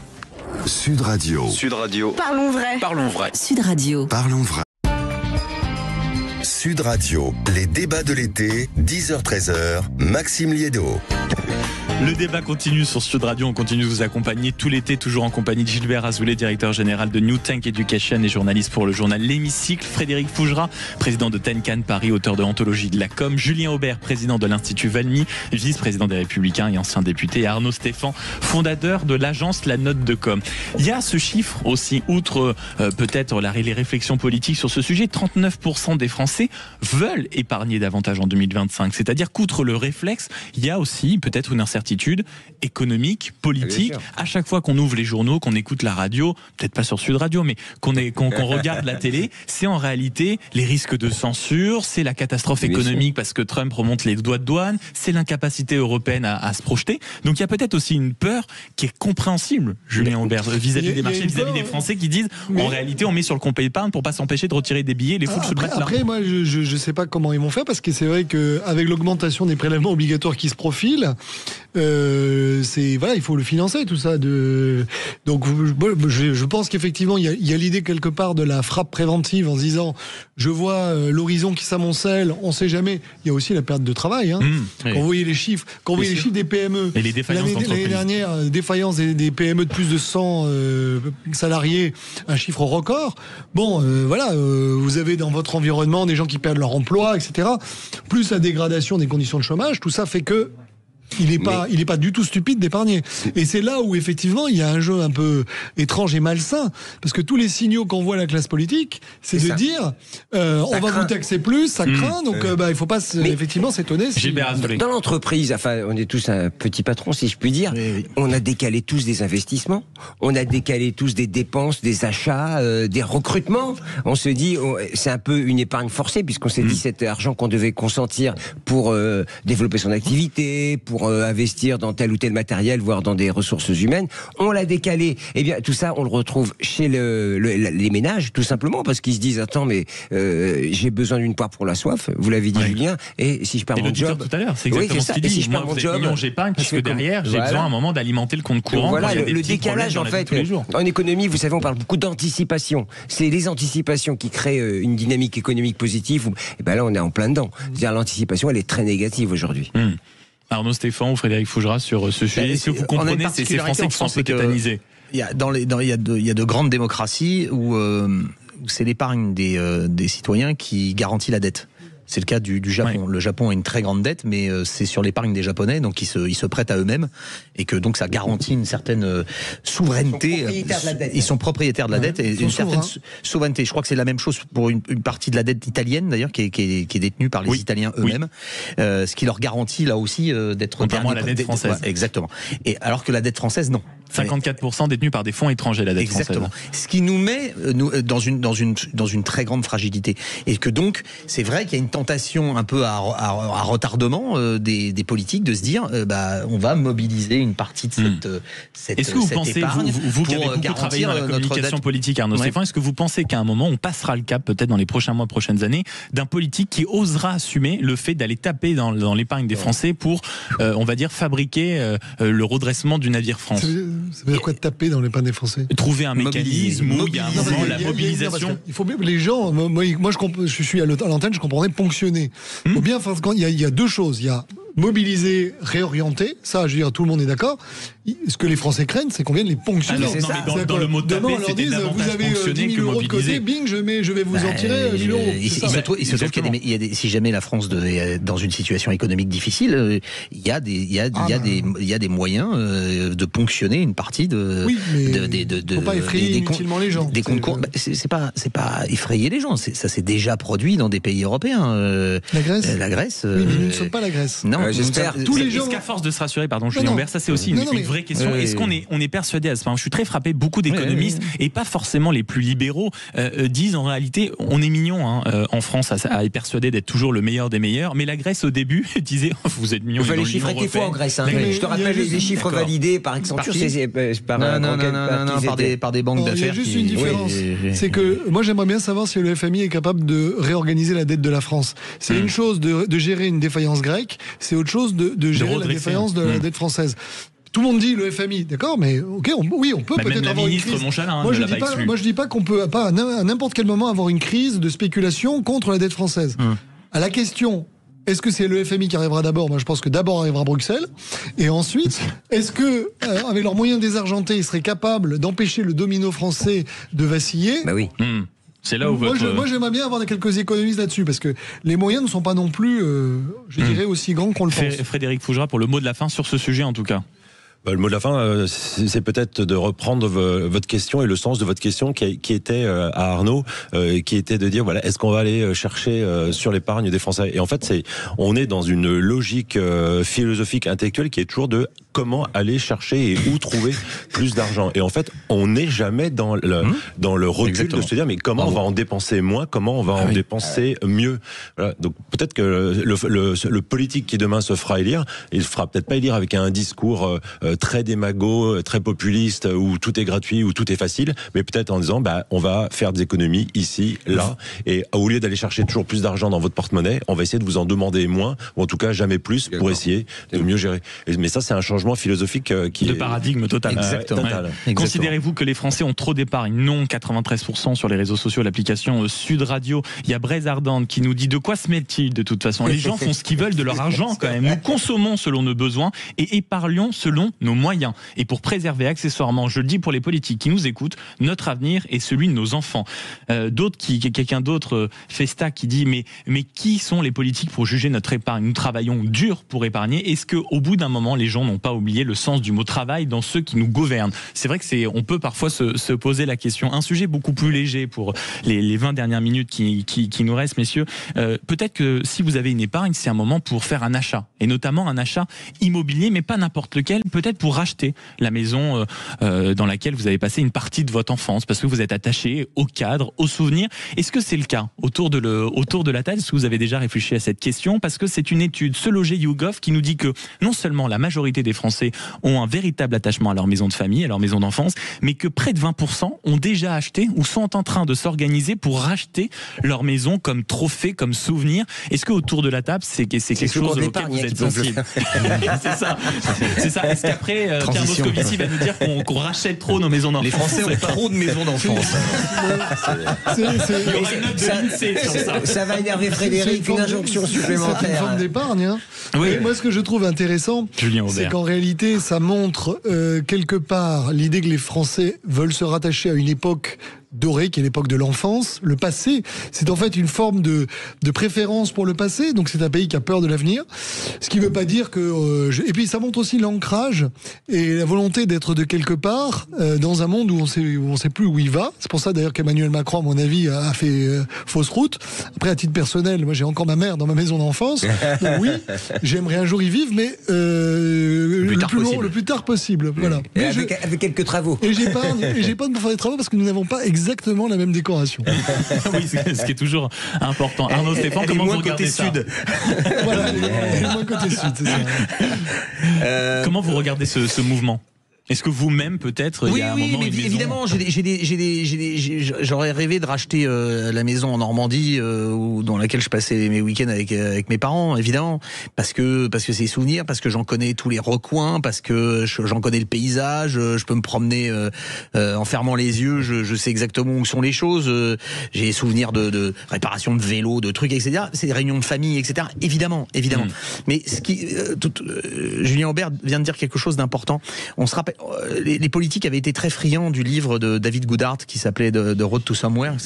Sud Radio. Sud Radio. Parlons vrai. Parlons vrai. Sud Radio. Parlons vrai. Sud Radio, les débats de l'été, 10h-13h, Maxime Liédo. Le débat continue sur Sud Radio, on continue de vous accompagner tout l'été, toujours en compagnie de Gilbert Azoulay, directeur général de New Tank Education et journaliste pour le journal L'Hémicycle, Frédéric Fougera, président de Tenkan Paris, auteur de Anthologie de la Com, Julien Aubert, président de l'Institut Valmy, vice-président des Républicains et ancien député, et Arnaud Stéphan, fondateur de l'agence La Note de Com. Il y a ce chiffre aussi, outre peut-être les réflexions politiques sur ce sujet, 39% des Français veulent épargner davantage en 2025, c'est-à-dire qu'outre le réflexe, il y a aussi peut-être une incertitude économique, politique. À chaque fois qu'on ouvre les journaux, qu'on écoute la radio, peut-être pas sur Sud Radio, mais qu'on regarde la télé, c'est en réalité les risques de censure, c'est la catastrophe économique parce que Trump remonte les doigts de douane, c'est l'incapacité européenne à se projeter. Donc il y a peut-être aussi une peur qui est compréhensible, Julien Aubert, vis-à-vis des marchés, vis-à-vis des Français qui disent en réalité on met sur le compte épargne pour pas s'empêcher de retirer des billets, les foutre sous le matelas. Après, moi je sais pas comment ils vont faire, parce que c'est vrai qu'avec l'augmentation des prélèvements obligatoires qui se profilent, il faut le financer tout ça. Donc je pense qu'effectivement il y a l'idée quelque part de la frappe préventive en se disant je vois l'horizon qui s'amoncelle, on sait jamais. Il y a aussi la perte de travail. Quand vous voyez les chiffres, des PME, et les défaillances l'année dernière, défaillance des PME de plus de 100 salariés, un chiffre record. Vous avez dans votre environnement des gens qui perdent leur emploi, etc. Plus la dégradation des conditions de chômage, tout ça fait que il est pas du tout stupide d'épargner. Et c'est là où effectivement il y a un jeu un peu étrange et malsain, parce que tous les signaux qu'envoie la classe politique, c'est de dire on va vous taxer plus, ça craint, donc il faut pas effectivement s'étonner. Dans l'entreprise, enfin on est tous un petit patron si je puis dire, on a décalé tous des investissements, on a décalé tous des dépenses, des achats, des recrutements. On se dit c'est un peu une épargne forcée, puisqu'on s'est dit cet argent qu'on devait consentir pour développer son activité, pour investir dans tel ou tel matériel, voire dans des ressources humaines, on l'a décalé. Eh bien, tout ça, on le retrouve chez les ménages, tout simplement, parce qu'ils se disent, attends, mais j'ai besoin d'une poire pour la soif, vous l'avez dit, Julien, et si je perds mon job... tout à l'heure, c'est exactement ce qu'il dit. Si je perds mon job, j'épargne, parce que derrière, j'ai besoin à un moment d'alimenter le compte courant. Voilà, le décalage, en fait, en économie, vous savez, on parle beaucoup d'anticipation. C'est les anticipations qui créent une dynamique économique positive. Et ben là, on est en plein dedans. C'est-à-dire, l'anticipation, elle est très négative aujourd'hui. Arnaud Stéphan ou Frédéric Fougera sur ce sujet. Est-ce que vous comprenez ces Français qui sont un peu tétanisés? Il y a de grandes démocraties où c'est l'épargne des citoyens qui garantit la dette. C'est le cas du Japon. Oui. Le Japon a une très grande dette, mais c'est sur l'épargne des Japonais, donc ils se prêtent à eux-mêmes, et que donc ça garantit une certaine souveraineté. Ils sont propriétaires de la dette et une certaine souveraineté. Je crois que c'est la même chose pour une partie de la dette italienne, d'ailleurs, qui est détenue par les Italiens eux-mêmes, ce qui leur garantit là aussi d'être contrairement à la dette française. Exactement. Et alors que la dette française, non. 54% détenus par des fonds étrangers, la dette française. Exactement. Ce qui nous met dans une très grande fragilité. Et que donc, c'est vrai qu'il y a une tentation un peu à retardement des politiques de se dire on va mobiliser une partie de cette est-ce que vous pensez, épargne vous qui avez beaucoup travaillé dans la communication politique, Arnaud Stéphan, est-ce que vous pensez qu'à un moment on passera le cap, peut-être dans les prochains mois, prochaines années, d'un politique qui osera assumer le fait d'aller taper dans l'épargne des Français pour on va dire fabriquer le redressement du navire France? Ça veut dire quoi de taper dans l'épargne des Français? Trouver un mécanisme où il y a un moment la mobilisation. Il faut bien les gens. Moi je suis à l'antenne, je comprenais ponctionner. Faut bien, il y a deux choses. Il y a mobiliser, réorienter. Ça, je veux dire, tout le monde est d'accord. Ce que les Français craignent, c'est qu'on vienne les ponctionner. Alors, non, mais dans le mot taper, c'était davantage vous avez ponctionner 10 que 000 euros de côté, mobiliser. bing, je vais vous en tirer 1 000 euros. Il se trouve qu'il y a si jamais la France devait, dans une situation économique difficile, il y a des moyens de ponctionner une partie de. Oui, mais faut pas effrayer inutilement les gens. Des concours. C'est pas effrayer les gens. Ça s'est déjà produit dans des pays européens. La Grèce. La Grèce. Oui, mais nous ne sommes pas la Grèce. Non, j'espère. Tous les gens. Est-ce qu'à force de se rassurer, pardon, Julien Aubert, ça c'est aussi une vraie question. Est-ce qu'on est persuadé à ce point? Je suis très frappé. Beaucoup d'économistes et pas forcément les plus libéraux disent en réalité, on est mignon en France à être persuadé d'être toujours le meilleur des meilleurs. Mais la Grèce au début disait vous êtes mignon. Les chiffres étaient faux en Grèce. Je te rappelle les chiffres validés par Accenture. Par des banques d'affaires. Il y a juste une différence. C'est que moi j'aimerais bien savoir si le FMI est capable de réorganiser la dette de la France. C'est une chose de gérer une défaillance grecque, c'est autre chose de gérer la défaillance de la dette française. Tout le monde dit le FMI, d'accord, mais ok, on peut peut-être avoir une crise. Moi je dis pas qu'on peut pas à n'importe quel moment avoir une crise de spéculation contre la dette française. À la question, est-ce que c'est le FMI qui arrivera d'abord? Moi je pense que d'abord arrivera Bruxelles, et ensuite, est-ce que avec leurs moyens désargentés, ils seraient capables d'empêcher le domino français de vaciller? Bah oui. C'est là où moi j'aimerais bien avoir quelques économistes là-dessus, parce que les moyens ne sont pas non plus, je dirais, aussi grands qu'on le pense. Frédéric Fougera, pour le mot de la fin sur ce sujet en tout cas. Le mot de la fin, c'est peut-être de reprendre votre question et le sens de votre question qui était à Arnaud, qui était de dire voilà, est-ce qu'on va aller chercher sur l'épargne des Français? Et en fait, on est dans une logique philosophique intellectuelle qui est toujours de comment aller chercher et où trouver plus d'argent. Et en fait, on n'est jamais dans le recul Exactement. De se dire mais comment on va en dépenser moins, comment on va en dépenser mieux. Voilà. Donc peut-être que le politique qui demain se fera élire, il fera peut-être pas élire avec un discours très démago, très populiste, où tout est gratuit, où tout est facile, mais peut-être en disant on va faire des économies ici, là, et au lieu d'aller chercher toujours plus d'argent dans votre porte-monnaie, on va essayer de vous en demander moins, ou en tout cas jamais plus, pour essayer de mieux gérer. Mais ça, c'est un changement philosophique qui est... paradigme total. Exactement. Considérez-vous que les Français ont trop d'épargne? Non, 93% sur les réseaux sociaux, l'application Sud Radio. Il y a Braise Ardente qui nous dit de quoi se mêle-t-il de toute façon? Les gens font ce qu'ils veulent de leur argent quand même. Nous consommons selon nos besoins et épargnons selon nos moyens. Et pour préserver accessoirement, je le dis pour les politiques qui nous écoutent, notre avenir est celui de nos enfants. Quelqu'un d'autre, Festa, qui dit mais qui sont les politiques pour juger notre épargne? Nous travaillons dur pour épargner. Est-ce qu'au bout d'un moment, les gens n'ont pas oublié le sens du mot travail dans ceux qui nous gouvernent? C'est vrai que on peut parfois se poser la question. Un sujet beaucoup plus léger pour les 20 dernières minutes qui nous restent, messieurs. Peut-être que si vous avez une épargne, c'est un moment pour faire un achat, et notamment un achat immobilier, mais pas n'importe lequel, peut-être pour racheter la maison dans laquelle vous avez passé une partie de votre enfance, parce que vous êtes attaché au cadre, aux souvenirs. Est-ce que c'est le cas autour de la table? Est-ce que vous avez déjà réfléchi à cette question? Parce que c'est une étude Se Loger YouGov qui nous dit que non seulement la majorité des Français ont un véritable attachement à leur maison de famille, à leur maison d'enfance, mais que près de 20% ont déjà acheté ou sont en train de s'organiser pour racheter leur maison comme trophée, comme souvenir. Est-ce que autour de la table, c'est quelque chose auquel vous êtes sensible? C'est ça. Est-ce qu'après, Pierre Moscovici va nous dire qu'on rachète trop nos maisons d'enfance? Les Français ont trop de maisons d'enfance. Il y aura une note de l'INSEE sur ça. Ça va énerver Frédéric, une injonction supplémentaire. C'est une forme d'épargne. Hein. Oui. Moi, ce que je trouve intéressant, c'est qu'en réalité, ça montre quelque part l'idée que les Français veulent se rattacher à une époque dorée, qui est l'époque de l'enfance. Le passé, c'est en fait une forme de préférence pour le passé, donc c'est un pays qui a peur de l'avenir. Ce qui ne veut pas dire que... Et puis ça montre aussi l'ancrage et la volonté d'être de quelque part dans un monde où on sait plus où il va. C'est pour ça d'ailleurs qu'Emmanuel Macron, à mon avis, a fait fausse route. Après, à titre personnel, moi j'ai encore ma mère dans ma maison d'enfance. Donc oui, j'aimerais un jour y vivre, mais le plus tard possible. Voilà. Mais avec quelques travaux. Et j'épargne pour faire des travaux parce que nous n'avons pas exactement la même décoration. Oui, ce qui est toujours important. Arnaud Stéphane, comment vous regardez ça? Sud. Voilà, elle est moins côté sud, c'est ça. Comment vous regardez ce mouvement? Est-ce que vous-même, peut-être, il y a un moment, mais évidemment, j'aurais rêvé de racheter la maison en Normandie dans laquelle je passais mes week-ends avec mes parents, évidemment, parce que c'est des souvenirs, parce que j'en connais tous les recoins, parce que j'en connais le paysage, je peux me promener en fermant les yeux, je sais exactement où sont les choses, j'ai des souvenirs de réparation de vélos, de trucs, etc. C'est des réunions de famille, etc. Évidemment. Mais ce qui, Julien Aubert vient de dire quelque chose d'important. On se rappelle. Les politiques avaient été très friands du livre de David Goodhart qui s'appelait The Road to Somewhere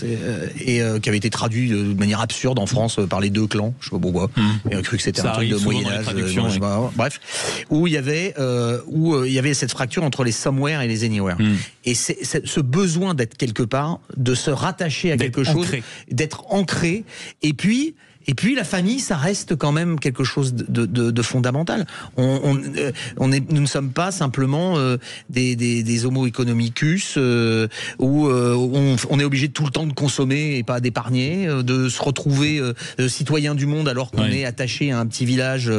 et qui avait été traduit de manière absurde en France par les deux clans, je sais pas pourquoi, et on a cru que c'était un truc de Moyen-Âge, bref, où il y avait cette fracture entre les somewhere et les anywhere. Et c'est ce besoin d'être quelque part, de se rattacher à quelque chose, d'être ancré, et puis la famille, ça reste quand même quelque chose de fondamental. Nous ne sommes pas simplement des homo economicus où on est obligé tout le temps de consommer et pas d'épargner, de se retrouver citoyen du monde alors qu'on est attaché à un petit village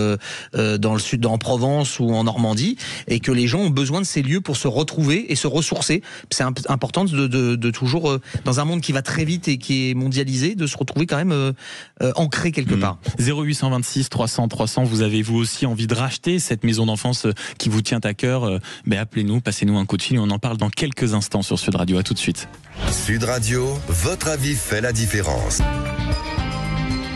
dans le sud, en Provence ou en Normandie, et que les gens ont besoin de ces lieux pour se retrouver et se ressourcer. C'est important de toujours, dans un monde qui va très vite et qui est mondialisé, de se retrouver quand même ancré quelque part. 0826 300 300, vous avez vous aussi envie de racheter cette maison d'enfance qui vous tient à cœur, appelez-nous, passez-nous un coup de fil et on en parle dans quelques instants sur Sud Radio. À tout de suite. Sud Radio, votre avis fait la différence.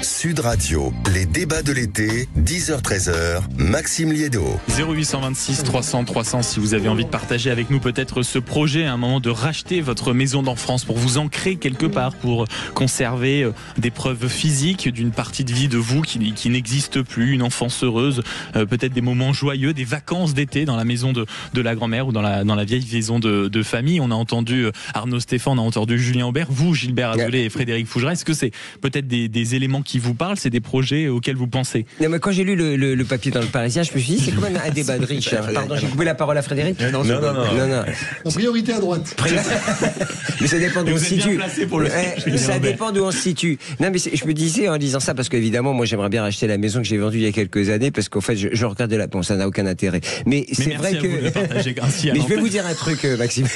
Sud Radio, les débats de l'été, 10h-13h, Maxime Liédo. 0826 300 300, si vous avez envie de partager avec nous peut-être ce projet à un moment de racheter votre maison d'enfance pour vous ancrer quelque part, pour conserver des preuves physiques d'une partie de vie de vous qui n'existe plus, une enfance heureuse, peut-être des moments joyeux, des vacances d'été dans la maison de la grand-mère ou dans la vieille maison de famille. On a entendu Arnaud Stéphane, on a entendu Julien Aubert, vous Gilbert Azoulay et Frédéric Fougera. Est-ce que c'est peut-être des éléments qui vous parlent, c'est des projets auxquels vous pensez? Non, mais quand j'ai lu le papier dans le Parisien, je me suis dit c'est quand même un débat de riche. Pardon, j'ai coupé la parole à Frédéric. Non. En priorité à droite. Mais ça dépend d'où on se situe. Ça Aubert. dépend d'où on se situe. Non, mais je me disais en disant ça parce qu'évidemment, moi j'aimerais bien racheter la maison que j'ai vendue il y a quelques années parce qu'en fait, je regardais bon, ça n'a aucun intérêt. Mais c'est vrai que. Mais je vais vous dire un truc, Maxime.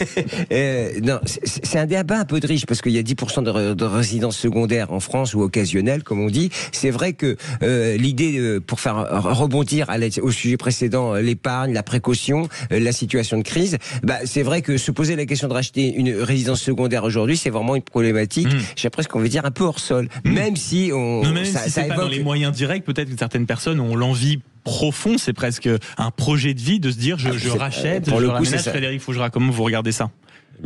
Non, c'est un débat un peu de riche parce qu'il y a 10% de résidences secondaires en France ou occasionnelles, comme on dit. C'est vrai que l'idée, pour faire rebondir au sujet précédent, l'épargne, la précaution, la situation de crise, c'est vrai que se poser la question de racheter une résidence secondaire aujourd'hui, c'est vraiment une problématique, j'ai presque envie de dire un peu hors sol. Même si ça évoque... pas dans les moyens directs, peut-être que certaines personnes ont l'envie profond, c'est presque un projet de vie de se dire je rachète, je raménage. Frédéric Fougera, comment vous regardez ça?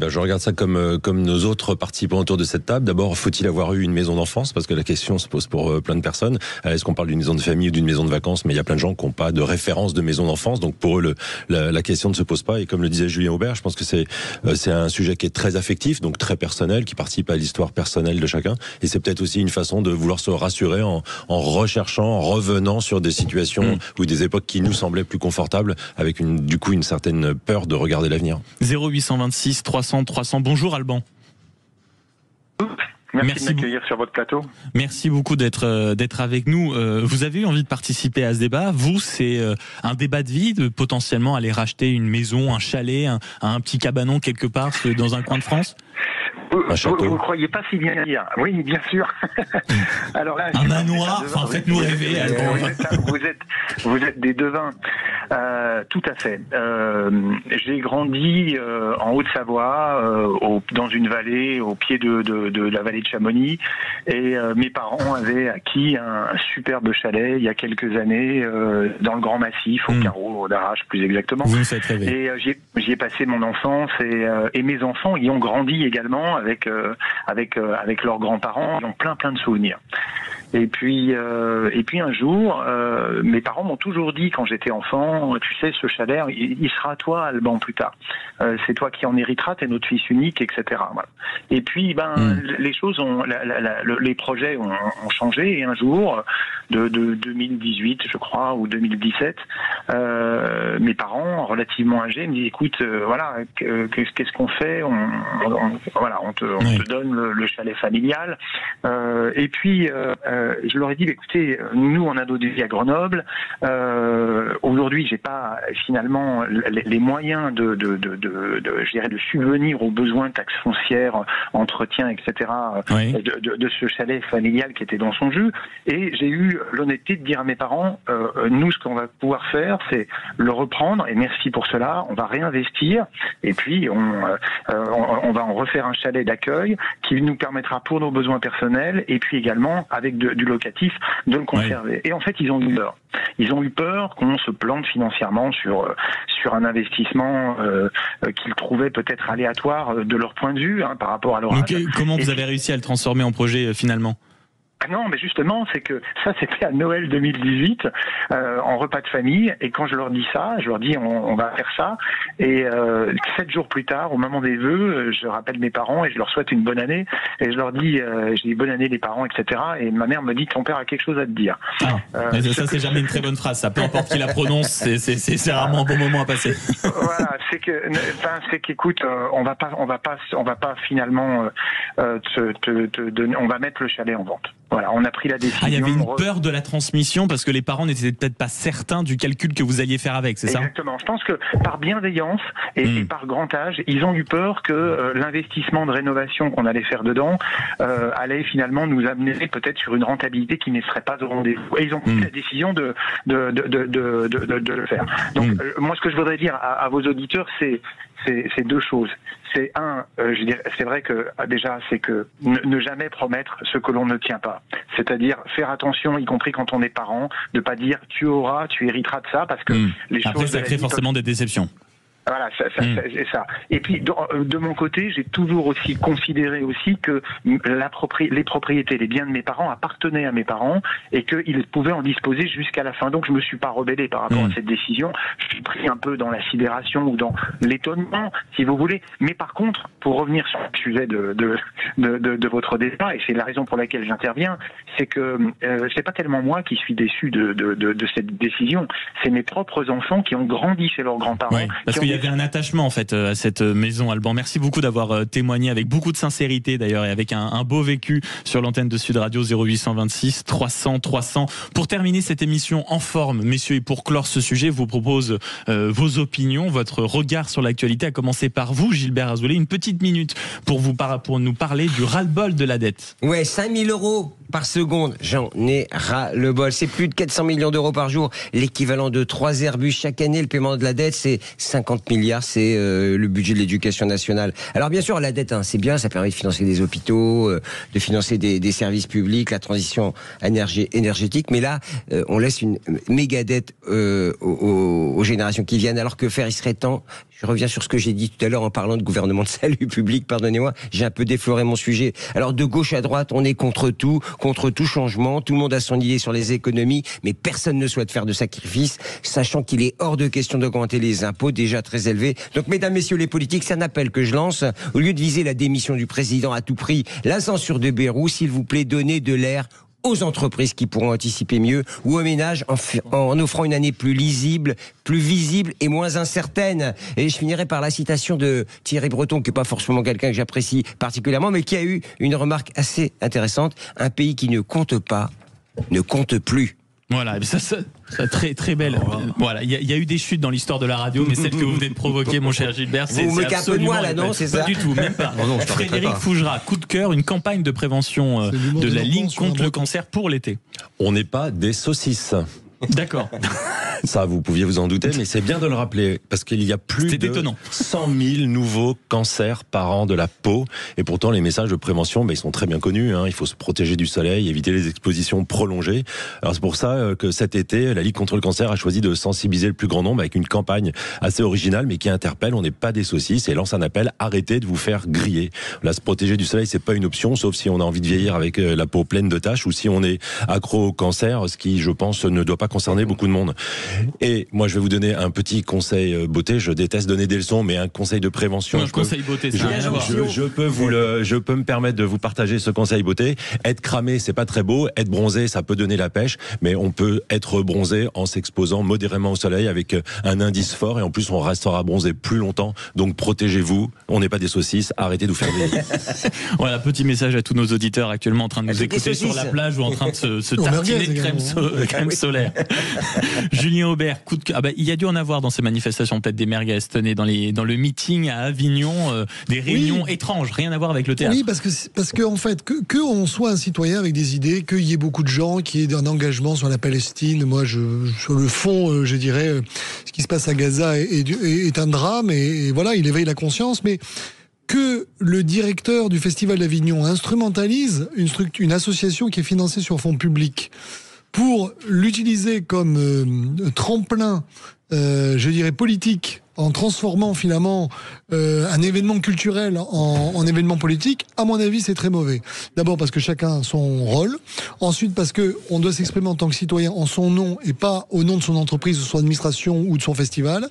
Je regarde ça comme nos autres participants autour de cette table. D'abord, faut-il avoir eu une maison d'enfance? Parce que la question se pose pour plein de personnes. Est-ce qu'on parle d'une maison de famille ou d'une maison de vacances? Mais il y a plein de gens qui n'ont pas de référence de maison d'enfance. Donc pour eux, la question ne se pose pas. Et comme le disait Julien Aubert, je pense que c'est un sujet qui est très affectif, donc très personnel, qui participe à l'histoire personnelle de chacun. Et c'est peut-être aussi une façon de vouloir se rassurer en recherchant, en revenant sur des situations ou des époques qui nous semblaient plus confortables, avec du coup une certaine peur de regarder l'avenir. 0826 300 300. Bonjour Alban. Merci de m'accueillir sur votre plateau. Merci beaucoup d'être avec nous. Vous avez eu envie de participer à ce débat. Vous, c'est un débat de vie, de potentiellement aller racheter une maison, un chalet, un petit cabanon quelque part dans un coin de France? Vous ne croyez pas si bien dire? Oui, bien sûr. Alors là, un manoir, faites-nous rêver. Vous êtes des devins. Tout à fait. J'ai grandi en Haute-Savoie, dans une vallée, au pied de la vallée de Chamonix, et mes parents avaient acquis un superbe chalet il y a quelques années dans le Grand Massif, au carreau d'Arrache plus exactement. Vous me faites rêver. Et j'y ai passé mon enfance et mes enfants y ont grandi également avec leurs grands-parents. Ils ont plein de souvenirs. Et puis un jour, mes parents m'ont toujours dit quand j'étais enfant, tu sais, ce chalet, il sera à toi, Alban, plus tard. C'est toi qui en hériteras, t'es notre fils unique, etc. Voilà. Et puis, les choses les projets ont changé. Et un jour, de 2018, je crois, ou 2017, mes parents, relativement âgés, me disent écoute, voilà, qu'est-ce qu'on fait? On te donne le chalet familial. Et puis, je leur ai dit, écoutez, nous, on a nos devis à Grenoble. Aujourd'hui, j'ai pas finalement les moyens de subvenir aux besoins de taxes foncières, entretien, etc. De ce chalet familial qui était dans son jus. Et j'ai eu l'honnêteté de dire à mes parents, nous, ce qu'on va pouvoir faire, c'est le reprendre. Et merci pour cela. On va réinvestir. Et puis, on va en refaire un chalet d'accueil qui nous permettra pour nos besoins personnels et puis également avec du locatif de le conserver. Et en fait, ils ont eu peur. Ils ont eu peur qu'on se plante financièrement sur un investissement qu'ils trouvaient peut-être aléatoire de leur point de vue par rapport à leur âge. Comment vous avez réussi à le transformer en projet finalement ? Non, mais justement, c'est que ça, c'était à Noël 2018, en repas de famille. Et quand je leur dis ça, je leur dis on va faire ça. Et 7 jours plus tard, au moment des vœux, je rappelle mes parents et je leur souhaite une bonne année. Et je leur dis, je dis bonne année les parents, etc. Et ma mère me dit ton père a quelque chose à te dire. Ça, c'est jamais une très bonne phrase. Ça, peu importe qui la prononce, c'est rarement un bon moment à passer. Voilà, c'est qu'écoute, on va pas finalement te donner, on va mettre le chalet en vente. Voilà, on a pris la décision. Il y avait une peur de la transmission parce que les parents n'étaient peut-être pas certains du calcul que vous alliez faire avec, c'est ça ? Exactement. Je pense que par bienveillance et par grand âge, ils ont eu peur que l'investissement de rénovation qu'on allait faire dedans allait finalement nous amener peut-être sur une rentabilité qui ne serait pas au rendez-vous. Et ils ont pris la décision de le faire. Donc moi, ce que je voudrais dire à vos auditeurs, c'est deux choses. C'est je dirais, c'est vrai que déjà, c'est que ne jamais promettre ce que l'on ne tient pas. C'est-à-dire faire attention, y compris quand on est parent, de pas dire tu hériteras de ça, parce que les choses. Après, ça crée forcément des déceptions. Voilà, c'est ça. Et puis, de mon côté, j'ai toujours aussi considéré aussi que les propriétés, les biens de mes parents appartenaient à mes parents et qu'ils pouvaient en disposer jusqu'à la fin. Donc, je me suis pas rebellé par rapport à cette décision. Je suis pris un peu dans la sidération ou dans l'étonnement, si vous voulez. Mais par contre, pour revenir sur le sujet de votre débat, et c'est la raison pour laquelle j'interviens, c'est que c'est pas tellement moi qui suis déçu de cette décision. C'est mes propres enfants qui ont grandi chez leurs grands-parents. Ouais, parce qu'il y avait un attachement en fait à cette maison, Alban. Merci beaucoup d'avoir témoigné avec beaucoup de sincérité d'ailleurs et avec un beau vécu sur l'antenne de Sud Radio 0826 300 300. Pour terminer cette émission en forme, messieurs, et pour clore ce sujet, je vous propose vos opinions, votre regard sur l'actualité, à commencer par vous, Gilbert Azoulay. Une petite minute pour nous parler du ras-le-bol de la dette. Ouais, 5 000 € par seconde, j'en ai ras-le-bol. C'est plus de 400 millions d'euros par jour, l'équivalent de 3 Airbus chaque année. Le paiement de la dette, c'est 50 milliards, c'est le budget de l'éducation nationale. Alors bien sûr, la dette, c'est bien, ça permet de financer des hôpitaux, de financer des services publics, la transition énergétique, mais là, on laisse une méga dette aux générations qui viennent, alors que faire, il serait temps. Je reviens sur ce que j'ai dit tout à l'heure en parlant de gouvernement de salut public, pardonnez-moi, j'ai un peu défloré mon sujet. Alors de gauche à droite, on est contre tout changement, tout le monde a son idée sur les économies, mais personne ne souhaite faire de sacrifices, sachant qu'il est hors de question d'augmenter les impôts déjà très élevés. Donc mesdames, messieurs les politiques, c'est un appel que je lance. Au lieu de viser la démission du président à tout prix, la censure de Bayrou, s'il vous plaît, donnez de l'air aux entreprises qui pourront anticiper mieux, ou aux ménages en offrant une année plus lisible, plus visible et moins incertaine. Et je finirai par la citation de Thierry Breton, qui n'est pas forcément quelqu'un que j'apprécie particulièrement, mais qui a eu une remarque assez intéressante. Un pays qui ne compte pas, ne compte plus. Voilà, ça très très belle. Voilà, il y a eu des chutes dans l'histoire de la radio, mais celle que vous venez de provoquer, mon cher Gilbert, c'est absolument moi là, non, c'est ça. Pas du tout, même pas. Non, Frédéric Fougera, coup de cœur, une campagne de prévention de la ligne contre le cancer pour l'été. On n'est pas des saucisses. D'accord. Ça, vous pouviez vous en douter, mais c'est bien de le rappeler, parce qu'il y a plus de 100 000 nouveaux cancers par an de la peau, et pourtant les messages de prévention, ils sont très bien connus, il faut se protéger du soleil, éviter les expositions prolongées. Alors c'est pour ça que cet été, la Ligue contre le cancer a choisi de sensibiliser le plus grand nombre avec une campagne assez originale, mais qui interpelle, on n'est pas des saucisses, et lance un appel, arrêtez de vous faire griller. Là, se protéger du soleil, c'est pas une option, sauf si on a envie de vieillir avec la peau pleine de taches, ou si on est accro au cancer, ce qui, je pense, ne doit pas concerner beaucoup de monde. Et moi, je vais vous donner un petit conseil beauté. Je déteste donner des leçons, mais un conseil de prévention. Non, conseil beauté, ça je peux me permettre de vous partager ce conseil beauté. Être cramé, c'est pas très beau. Être bronzé, ça peut donner la pêche, mais on peut être bronzé en s'exposant modérément au soleil avec un indice fort, et en plus, on restera bronzé plus longtemps. Donc, protégez-vous. On n'est pas des saucisses. Arrêtez de vous faire des... Voilà, petit message à tous nos auditeurs actuellement en train de nous écouter sur la plage ou en train de se tartiner de crème solaire. Julien Aubert, il y a dû en avoir dans ces manifestations, peut-être des merguez, tenez, dans le meeting à Avignon, des réunions étranges, rien à voir avec le théâtre. Oui, parce que en fait, que on soit un citoyen avec des idées, qu'il y ait beaucoup de gens, qu'il y ait un engagement sur la Palestine. Moi, sur le fond, je dirais, ce qui se passe à Gaza est un drame, et voilà, il éveille la conscience, mais que le directeur du Festival d'Avignon instrumentalise une association qui est financée sur fonds publics pour l'utiliser comme tremplin, je dirais politique, en transformant finalement un événement culturel en événement politique, à mon avis, c'est très mauvais. D'abord parce que chacun a son rôle. Ensuite parce que on doit s'exprimer en tant que citoyen en son nom et pas au nom de son entreprise, de son administration ou de son festival.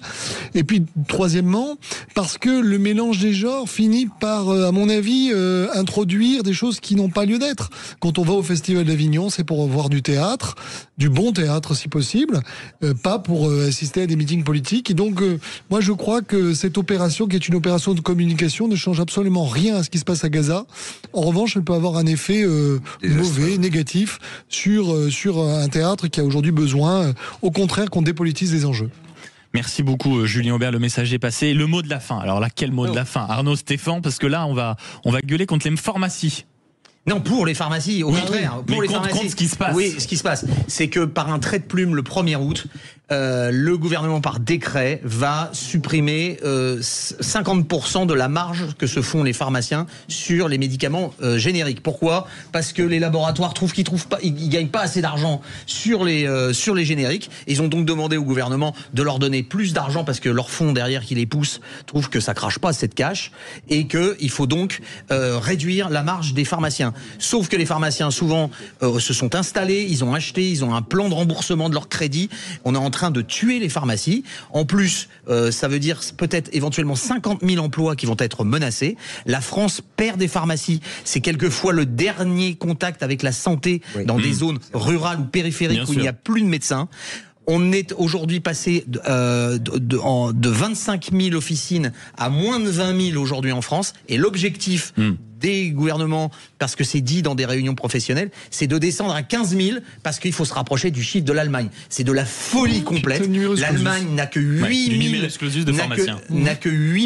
Et puis, troisièmement, parce que le mélange des genres finit par, à mon avis, introduire des choses qui n'ont pas lieu d'être. Quand on va au Festival d'Avignon, c'est pour voir du théâtre, du bon théâtre si possible, pas pour assister à des meetings politiques. Et donc, moi, je crois que cette opération, qui est une opération de communication, ne change absolument rien à ce qui se passe à Gaza. En revanche, elle peut avoir un effet mauvais, négatif, sur un théâtre qui a aujourd'hui besoin, au contraire, qu'on dépolitise les enjeux. Merci beaucoup Julien Aubert, le message est passé. Le mot de la fin, alors là, quel mot de la fin? Arnaud Stéphane, parce que là, on va gueuler contre les pharmacies. Non, pour les pharmacies, au contraire. Pour les pharmacies. Contre ce qui se passe. Oui, ce qui se passe, c'est que par un trait de plume, le 1er août, le gouvernement, par décret, va supprimer 50% de la marge que se font les pharmaciens sur les médicaments génériques. Pourquoi? Parce que les laboratoires trouvent qu'ils gagnent pas assez d'argent sur les génériques. Ils ont donc demandé au gouvernement de leur donner plus d'argent, parce que leur fonds derrière qui les pousse trouve que ça crache pas cette cash, et que il faut donc réduire la marge des pharmaciens. Sauf que les pharmaciens souvent se sont installés, ils ont acheté, ils ont un plan de remboursement de leur crédit. On est en train de tuer les pharmacies. En plus, ça veut dire peut-être éventuellement 50 000 emplois qui vont être menacés. La France perd des pharmacies. C'est quelqueverfois le dernier contact avec la santé dans des zones rurales ou périphériques où il n'y a plus de médecins. On est aujourd'hui passé de 25 000 officines à moins de 20 000 aujourd'hui en France. Et l'objectif des gouvernements, parce que c'est dit dans des réunions professionnelles, c'est de descendre à 15 000, parce qu'il faut se rapprocher du chiffre de l'Allemagne. C'est de la folie complète. L'Allemagne n'a que 8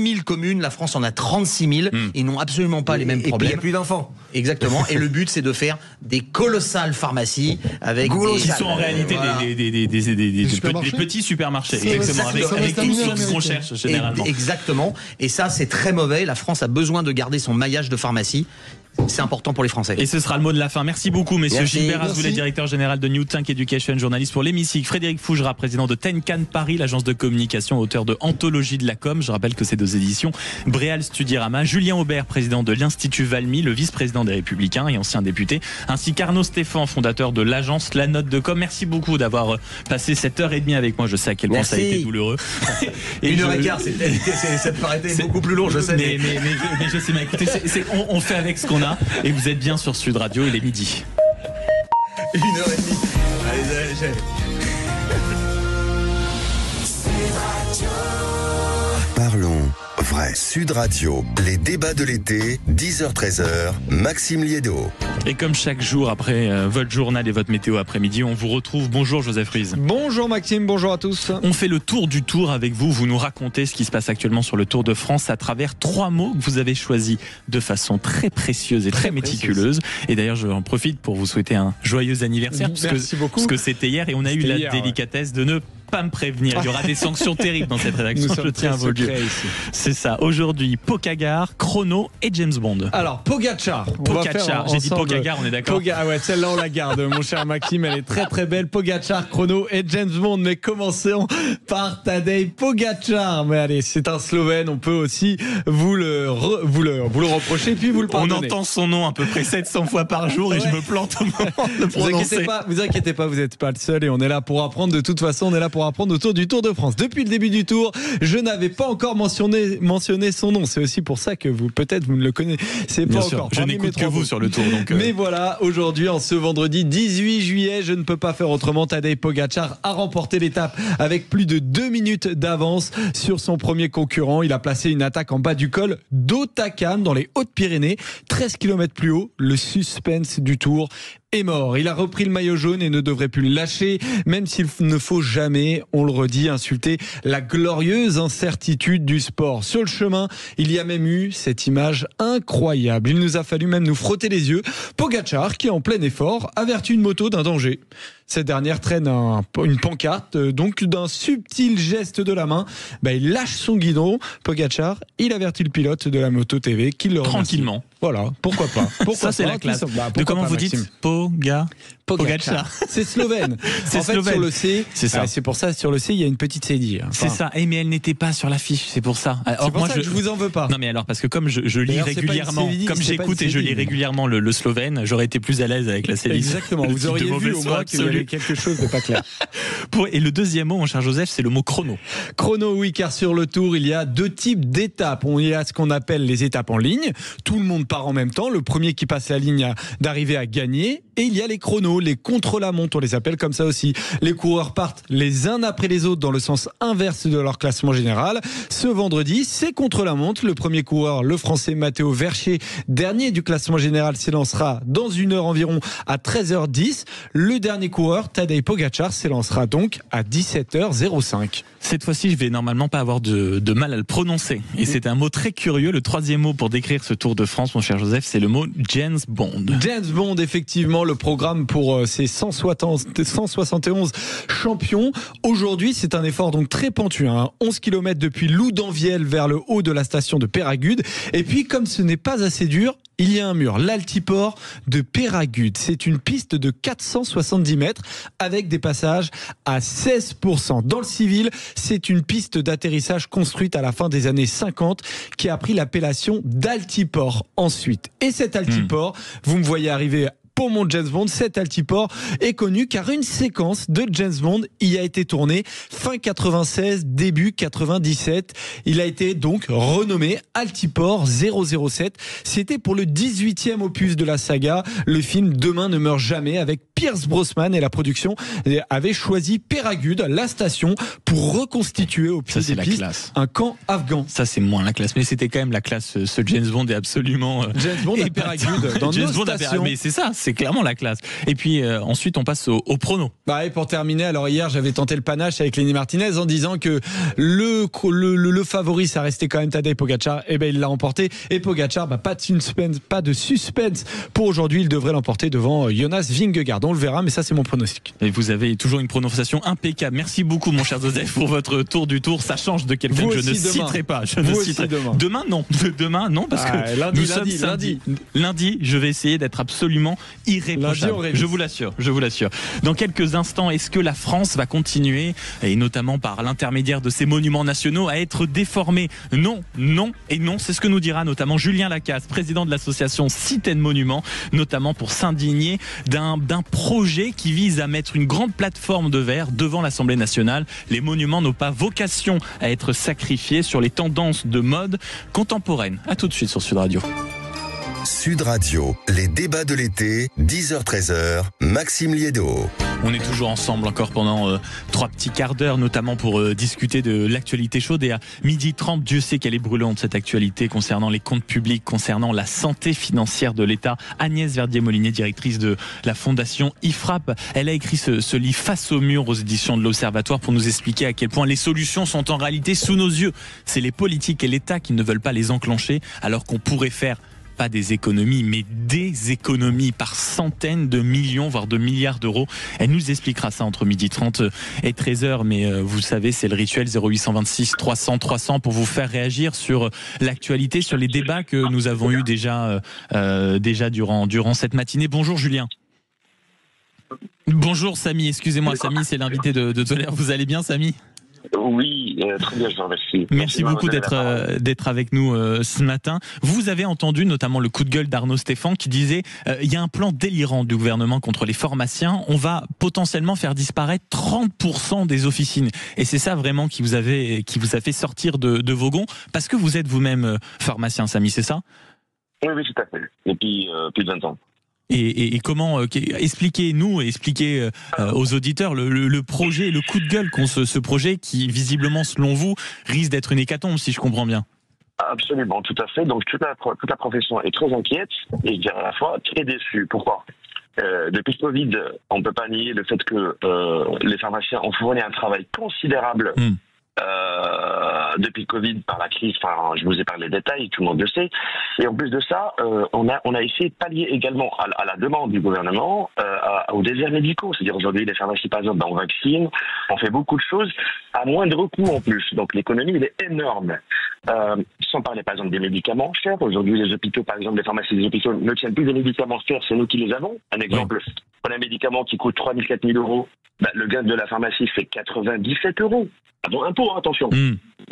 000 communes, la France en a 36 000, ils n'ont absolument pas les mêmes problèmes. Et puis il n'y a plus d'enfants. Exactement. Et le but, c'est de faire des colossales pharmacies avec qui sont en réalité des petits supermarchés. Exactement. Avec tout ce qu'on cherche généralement. Exactement. Et ça, c'est très mauvais. La France a besoin de garder son maillage de pharmacie. C'est important pour les Français. Et ce sera le mot de la fin. Merci beaucoup, messieurs. Gilbert Azoulay, directeur général de New Think Education, journaliste pour l'Hémicycle. Frédéric Fougera, président de Tenkan Paris, l'agence de communication, auteur de Anthologie de la com. Je rappelle que c'est 2 éditions Bréal Studirama. Julien Aubert, président de l'Institut Valmy, le vice-président des Républicains et ancien député, ainsi qu'Arnaud Stéphane, fondateur de l'agence La Note de Com. Merci beaucoup d'avoir passé cette heure et demie avec moi. Je sais à quel point ça a été douloureux. Et 1h15, ça me paraît beaucoup plus long, je sais. Mais je sais, mais écoutez, on fait avec ce qu'on a. Et vous êtes bien sur Sud Radio, il est midi. 1h30. Allez. Parlons vrai. Sud Radio, les débats de l'été, 10h-13h, Maxime Liédo. Et comme chaque jour après votre journal et votre météo après-midi, on vous retrouve. Bonjour Joseph Ruiz. Bonjour Maxime, bonjour à tous. On fait le tour du tour avec vous. Vous nous racontez ce qui se passe actuellement sur le Tour de France à travers 3 mots que vous avez choisis de façon très précieuse et très méticuleuse. Et d'ailleurs, je en profite pour vous souhaiter un joyeux anniversaire. Merci beaucoup. Parce que c'était hier et on a eu la délicatesse de ne pas me prévenir. Il y aura des sanctions terribles dans cette rédaction. Je tiens à vous le dire. C'est ça. Aujourd'hui, Pogacar, Chrono et James Bond. Alors, Pogacar. J'ai dit Pogacar, on est d'accord. Ouais, celle-là, on la garde, mon cher Maxime. Elle est très très belle. Pogacar, Chrono et James Bond. Mais commençons par Tadej Pogacar. Mais allez, c'est un Slovène. On peut aussi vous le reprocher, puis vous le pardonner. On entend son nom à peu près 700 fois par jour et je me plante au moment de prononcer. Vous inquiétez pas, vous n'êtes pas le seul et on est là pour apprendre. De toute façon, on est là pour pour apprendre autour du Tour de France. Depuis le début du Tour, je n'avais pas encore mentionné son nom. C'est aussi pour ça que vous ne le connaissez pas encore. Je n'écoute que vous sur le Tour. Donc Mais voilà, aujourd'hui, en ce vendredi 18 juillet, je ne peux pas faire autrement. Tadej Pogačar a remporté l'étape avec plus de 2 minutes d'avance sur son premier concurrent. Il a placé une attaque en bas du col d'Otakam dans les Hautes-Pyrénées, 13 km plus haut. Le suspense du Tour est mort. Il a repris le maillot jaune et ne devrait plus le lâcher, même s'il ne faut jamais, on le redit, insulter la glorieuse incertitude du sport. Sur le chemin, il y a même eu cette image incroyable. Il nous a fallu même nous frotter les yeux. Pogačar, qui est en plein effort, avertit une moto d'un danger. Cette dernière traîne une pancarte, donc d'un subtil geste de la main, il lâche son guidon. Pogačar, il avertit le pilote de la moto TV qui le remercie. Tranquillement. Voilà, pourquoi pas. Ça, c'est la classe. De comment vous dites Pogačar. C'est slovène. C'est slovène. Sur le C, c'est ça. C'est pour ça, sur le C, il y a une petite cédille. C'est ça. Mais elle n'était pas sur l'affiche, c'est pour ça. Alors, c'est pour ça que je vous en veux pas. Non, mais alors, parce que comme je lis régulièrement, comme j'écoute et je lis régulièrement le slovène, j'aurais été plus à l'aise avec la cédille. Exactement. Vous auriez vu au moins qu'il y avait quelque chose de pas clair. Et le deuxième mot, mon cher Joseph, c'est le mot chrono. Chrono, oui, car sur le Tour, il y a 2 types d'étapes. Il y a ce qu'on appelle les étapes en ligne. Tout le monde part en même temps. Le premier qui passe la ligne d'arrivée à gagner. Et il y a les chronos, les contre-la-montre, on les appelle comme ça aussi. Les coureurs partent les uns après les autres dans le sens inverse de leur classement général. Ce vendredi, c'est contre-la-montre. Le premier coureur, le Français Matteo Vercher, dernier du classement général, s'élancera dans 1 heure environ à 13h10. Le dernier coureur, Tadej Pogačar, s'élancera donc à 17h05. Cette fois-ci, je vais normalement pas avoir de mal à le prononcer. Et c'est un mot très curieux. Le troisième mot pour décrire ce Tour de France, mon cher Joseph, c'est le mot James Bond. James Bond, effectivement, le programme pour ces 171 champions. Aujourd'hui, c'est un effort donc très pentu. 11 km depuis Loudanvielle vers le haut de la station de Peyragudes. Et puis, comme ce n'est pas assez dur, il y a un mur, l'altiport de Peyragudes. C'est une piste de 470 mètres avec des passages à 16%. Dans le civil, c'est une piste d'atterrissage construite à la fin des années 50 qui a pris l'appellation d'altiport ensuite. Et cet altiport, vous me voyez arriver pour mon James Bond, cet altiport est connu car une séquence de James Bond y a été tournée fin 96, début 97. Il a été donc renommé Altiport 007. C'était pour le 18e opus de la saga. Le film Demain ne meurt jamais avec Pierce Brosnan et la production avait choisi Peyragudes, la station, pour reconstituer au pied des pistes un camp afghan. Ça, c'est moins la classe, mais c'était quand même la classe. Ce James Bond est absolument James Bond à Peyragudes dans nos stations. Mais c'est ça, c'est clairement la classe. Et puis ensuite, on passe au prono. Et pour terminer, alors hier, j'avais tenté le panache avec Lenny Martinez en disant que le favori, ça restait quand même Tadej Pogačar. Et il l'a emporté. Et Pogačar, pas de suspense pour aujourd'hui. Il devrait l'emporter devant Jonas Vingegaard. On le verra, mais ça, c'est mon pronostic. Et vous avez toujours une prononciation impeccable. Merci beaucoup, mon cher Joseph, pour votre tour du tour. Ça change de quelqu'un que je ne citerai pas. Demain, non. Demain, non, parce que nous sommes samedi. Lundi, je vais essayer d'être absolument irréprochable. Je vous l'assure. Dans quelques instants, est-ce que la France va continuer, et notamment par l'intermédiaire de ses monuments nationaux, à être déformée ? Non. C'est ce que nous dira notamment Julien Lacasse, président de l'association Cité de Monuments, notamment pour s'indigner d'un projet qui vise à mettre une grande plateforme de verre devant l'Assemblée nationale. Les monuments n'ont pas vocation à être sacrifiés sur les tendances de mode contemporaine. À tout de suite sur Sud Radio. Sud Radio, les débats de l'été, 10h-13h, Maxime Liédo. On est toujours ensemble encore pendant 3 petits quarts d'heure, notamment pour discuter de l'actualité chaude. Et à 12h30, Dieu sait qu'elle est brûlante, cette actualité concernant les comptes publics, concernant la santé financière de l'État. Agnès Verdier-Molinier, directrice de la fondation IFRAP, elle a écrit ce livre Face au mur aux éditions de l'Observatoire pour nous expliquer à quel point les solutions sont en réalité sous nos yeux. C'est les politiques et l'État qui ne veulent pas les enclencher, alors qu'on pourrait faire pas des économies, mais des économies par centaines de millions, voire de milliards d'euros. Elle nous expliquera ça entre 12h30 et 13h, mais vous savez, c'est le rituel 0826 300 300 pour vous faire réagir sur l'actualité, sur les débats que nous avons eus déjà durant cette matinée. Bonjour Julien. Bonjour Samy, excusez-moi Samy, c'est l'invité de Tolère. Vous allez bien Samy ? Oui, Oui, très bien, je vous remercie. Merci beaucoup d'être avec nous ce matin. Vous avez entendu notamment le coup de gueule d'Arnaud Stéphane qui disait il y a un plan délirant du gouvernement contre les pharmaciens. On va potentiellement faire disparaître 30% des officines. Et c'est ça vraiment qui vous a fait sortir de vos gonds, parce que vous êtes vous-même pharmacien, Samy, c'est ça? Oui, tout à fait. Depuis plus de 20 ans. Et comment expliquez-nous et expliquez aux auditeurs le projet, le coup de gueule contre ce projet qui, visiblement, selon vous, risque d'être une hécatombe, si je comprends bien. Absolument, tout à fait. Donc toute la profession est très inquiète et je dirais à la fois très déçue. Pourquoi ? Depuis le Covid, on ne peut pas nier le fait que les pharmaciens ont fourni un travail considérable depuis le Covid par la crise. Enfin, je vous ai parlé des détails, tout le monde le sait. Et en plus de ça, on a essayé de pallier également à la demande du gouvernement aux déserts médicaux. C'est-à-dire aujourd'hui, les pharmacies, par exemple, on vaccine, on fait beaucoup de choses à moindre coût en plus. Donc l'économie, elle est énorme. Sans parler par exemple des médicaments chers. Aujourd'hui, les hôpitaux, par exemple, les pharmacies des hôpitaux ne tiennent plus des médicaments chers, c'est nous qui les avons. Un exemple, on a un médicament qui coûte 3 000, 4 000 euros. Le gain de la pharmacie fait 97 euros. Avant impôt, attention.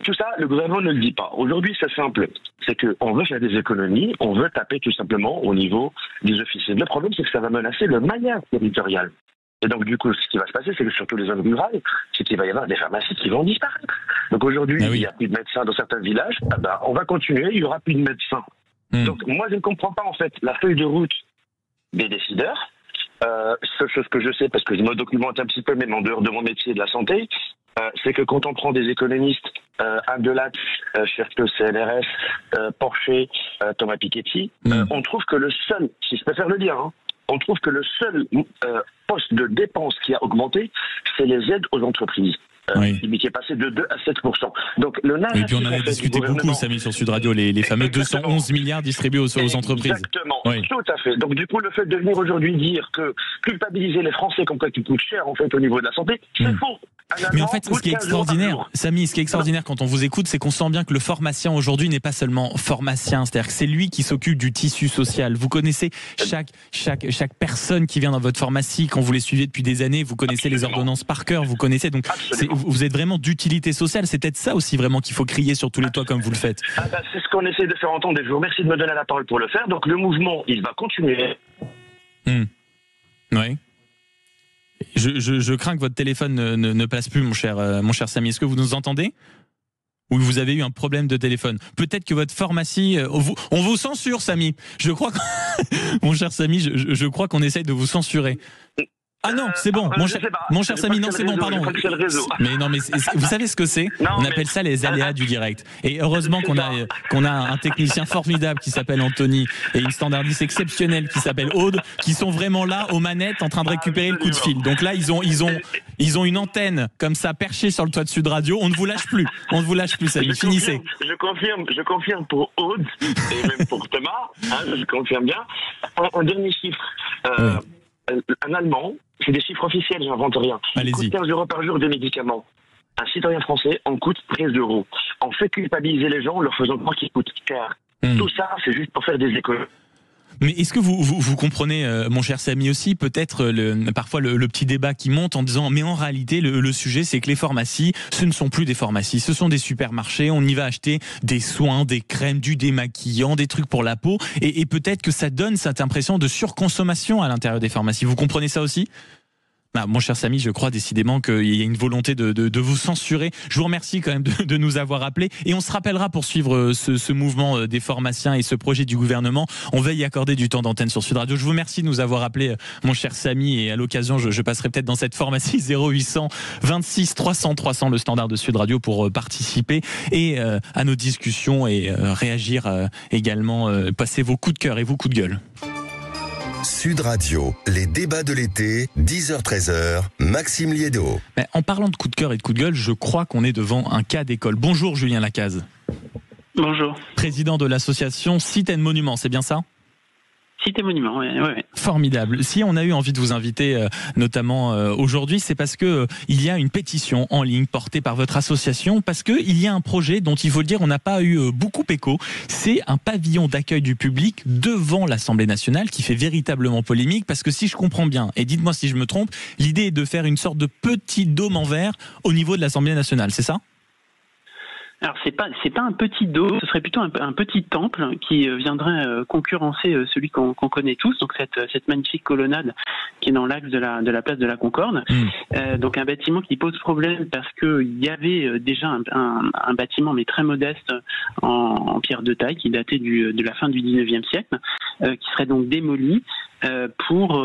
Tout ça, le gouvernement ne le dit pas. Aujourd'hui, c'est simple. C'est qu'on veut faire des économies, on veut taper tout simplement au niveau des officines. Le problème, c'est que ça va menacer le maillage territorial. Et donc, du coup, ce qui va se passer, c'est que surtout les zones rurales, c'est qu'il va y avoir des pharmacies qui vont disparaître. Donc aujourd'hui, il n'y a plus de médecins dans certains villages. On va continuer, il n'y aura plus de médecins. Donc moi, je ne comprends pas, en fait, la feuille de route des décideurs. Seule chose que je sais, parce que je me documente un petit peu, même en dehors de mon métier de la santé, c'est que quand on prend des économistes, Abdelat, Cherteux, CNRS, Porcher, Thomas Piketty, on trouve que le seul, si je préfère le dire, on trouve que le seul poste de dépense qui a augmenté, c'est les aides aux entreprises. Qui est passé de 2 à 7%. Donc, le narratif. Et puis on en a discuté beaucoup, Samy, sur Sud Radio, les fameux 211 milliards distribués aux entreprises. Exactement, tout à fait. Donc, du coup, le fait de venir aujourd'hui dire que culpabiliser les Français comme quoi qui coûtent cher, en fait, au niveau de la santé, c'est faux. Mais en fait, ce qui est extraordinaire, Samy, ce qui est extraordinaire quand on vous écoute, c'est qu'on sent bien que le pharmacien aujourd'hui n'est pas seulement pharmacien, c'est-à-dire que c'est lui qui s'occupe du tissu social. Vous connaissez chaque personne qui vient dans votre pharmacie, quand vous les suivez depuis des années, vous connaissez les ordonnances par cœur, vous connaissez, donc vous êtes vraiment d'utilité sociale. C'est peut-être ça aussi vraiment qu'il faut crier sur tous les toits comme vous le faites. C'est ce qu'on essaie de faire entendre et je vous remercie de me donner la parole pour le faire. Donc le mouvement, il va continuer. Oui. Je crains que votre téléphone ne passe plus, mon cher Samy. Est-ce que vous nous entendez ? Ou vous avez eu un problème de téléphone? Peut-être que votre pharmacie... on vous censure, Samy. Je crois que... Mon cher Samy, je crois qu'on essaye de vous censurer. Ah non, c'est bon, mon cher Samy, non, c'est bon, pardon. Mais non, mais vous savez ce que c'est? On appelle ça les aléas du direct. Et heureusement qu'on a un technicien formidable qui s'appelle Anthony et une standardiste exceptionnelle qui s'appelle Aude, qui sont vraiment là aux manettes en train de récupérer le coup de fil. Donc là, ils ont une antenne comme ça perchée sur le toit de Sud Radio. On ne vous lâche plus, Samy. Finissez. Je confirme pour Aude et même pour Thomas. Je confirme bien. Un dernier chiffre. Un Allemand, c'est des chiffres officiels, j'invente rien. Il coûte 15 euros par jour de médicaments. Un citoyen français en coûte 13 euros. On fait culpabiliser les gens en leur faisant croire qu'ils coûtent cher. Tout ça, c'est juste pour faire des économies. Mais est-ce que vous comprenez, mon cher Samy aussi, peut-être parfois le petit débat qui monte en disant mais en réalité le sujet c'est que les pharmacies, ce ne sont plus des pharmacies, ce sont des supermarchés, on y va acheter des soins, des crèmes, du démaquillant, des trucs pour la peau et peut-être que ça donne cette impression de surconsommation à l'intérieur des pharmacies. Vous comprenez ça aussi ? Mon cher Samy, je crois décidément qu'il y a une volonté de vous censurer. Je vous remercie quand même de nous avoir appelés et on se rappellera pour suivre ce mouvement des pharmaciens et ce projet du gouvernement. On va y accorder du temps d'antenne sur Sud Radio. Je vous remercie de nous avoir appelés, mon cher Samy, et à l'occasion, je passerai peut-être dans cette pharmacie 0800 26 300 300, le standard de Sud Radio, pour participer et à nos discussions et réagir également, passer vos coups de cœur et vos coups de gueule. Sud Radio, les débats de l'été, 10h-13h, Maxime Liédo. En parlant de coup de cœur et de coup de gueule, je crois qu'on est devant un cas d'école. Bonjour Julien Lacaze. Bonjour. Président de l'association Cité Monument, c'est bien ça ? Cité Monument, oui. Formidable. Si on a eu envie de vous inviter, notamment aujourd'hui, c'est parce que il y a une pétition en ligne portée par votre association, parce que il y a un projet dont il faut le dire, on n'a pas eu beaucoup écho. C'est un pavillon d'accueil du public devant l'Assemblée nationale qui fait véritablement polémique, parce que si je comprends bien, et dites-moi si je me trompe, l'idée est de faire une sorte de petit dôme en verre au niveau de l'Assemblée nationale, c'est ça ? Alors c'est pas un petit dôme, ce serait plutôt un petit temple qui viendrait concurrencer celui qu'on connaît tous, donc cette magnifique colonnade qui est dans l'axe de la place de la Concorde. Donc un bâtiment qui pose problème parce que il y avait déjà un bâtiment mais très modeste en pierre de taille qui datait de la fin du 19e siècle, qui serait donc démoli pour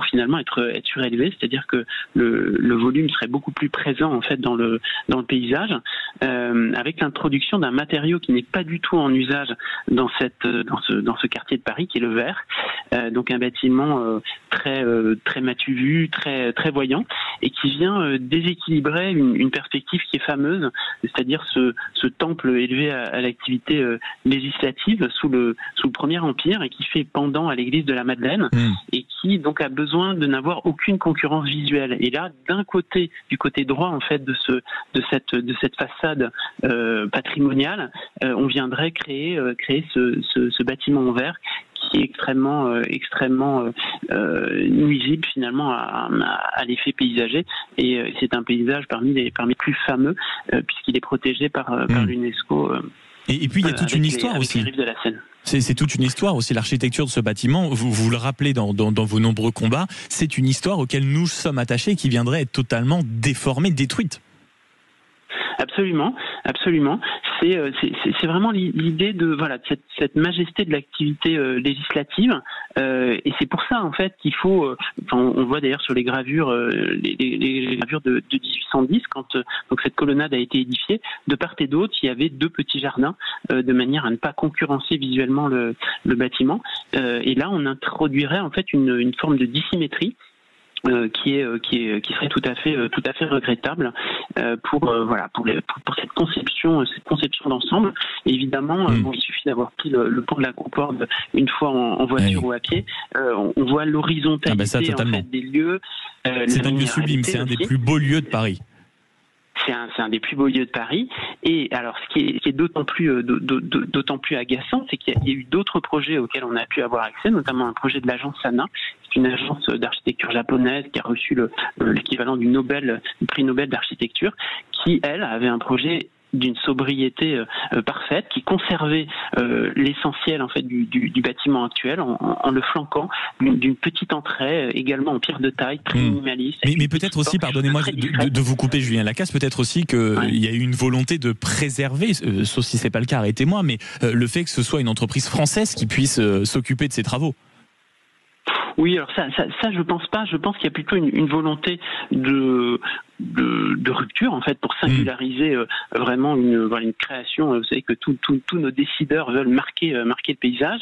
finalement être surélevé, c'est-à-dire que le volume serait beaucoup plus présent en fait dans le paysage, avec l'introduction d'un matériau qui n'est pas du tout en usage dans ce quartier de Paris, qui est le verre. Donc un bâtiment très matu vu, très voyant, et qui vient déséquilibrer une perspective qui est fameuse, c'est-à-dire ce temple élevé à l'activité législative sous le Premier Empire, et qui fait pendant à l'église de la Madeleine, et qui donc a besoin de n'avoir aucune concurrence visuelle. Et là, du côté droit en fait de cette façade patrimoniale, on viendrait créer ce bâtiment en verre qui est extrêmement nuisible finalement à l'effet paysager, et c'est un paysage parmi les plus fameux puisqu'il est protégé par l'UNESCO. Et puis il y a toute une histoire aussi. Les rives de la Seine. C'est toute une histoire aussi, l'architecture de ce bâtiment. Vous le rappelez dans vos nombreux combats, c'est une histoire auquel nous sommes attachés et qui viendrait être totalement déformée, détruite. Absolument. C'est vraiment l'idée de cette majesté de l'activité législative, et c'est pour ça en fait qu'il faut. On voit d'ailleurs sur les gravures, les gravures de 1810, quand donc cette colonnade a été édifiée, de part et d'autre, il y avait deux petits jardins, de manière à ne pas concurrencer visuellement le bâtiment. Et là, on introduirait en fait une forme de dissymétrie. Qui serait tout à fait regrettable pour cette conception d'ensemble. Et évidemment, il suffit d'avoir pris le pont de la Concorde une fois en voiture ou à pied. On voit l'horizontalité en fait, des lieux. C'est un lieu sublime, c'est un des plus beaux lieux de Paris. C'est un des plus beaux lieux de Paris. Et alors, ce qui est d'autant plus agaçant, c'est qu'il y a eu d'autres projets auxquels on a pu avoir accès, notamment un projet de l'agence Sana, qui est une agence d'architecture japonaise qui a reçu l'équivalent du prix Nobel d'architecture, qui, elle, avait un projet d'une sobriété parfaite, qui conservait l'essentiel en fait du bâtiment actuel en le flanquant d'une petite entrée également en pierre de taille, très minimaliste. Mais peut-être aussi, pardonnez-moi de vous couper, Julien Lacasse, peut-être aussi qu'il y a eu une volonté de préserver, sauf si c'est pas le cas, arrêtez-moi, mais le fait que ce soit une entreprise française qui puisse s'occuper de ces travaux. Oui, alors ça je pense pas. Je pense qu'il y a plutôt une volonté de rupture en fait pour singulariser vraiment une création. Vous savez que tous nos décideurs veulent marquer le paysage.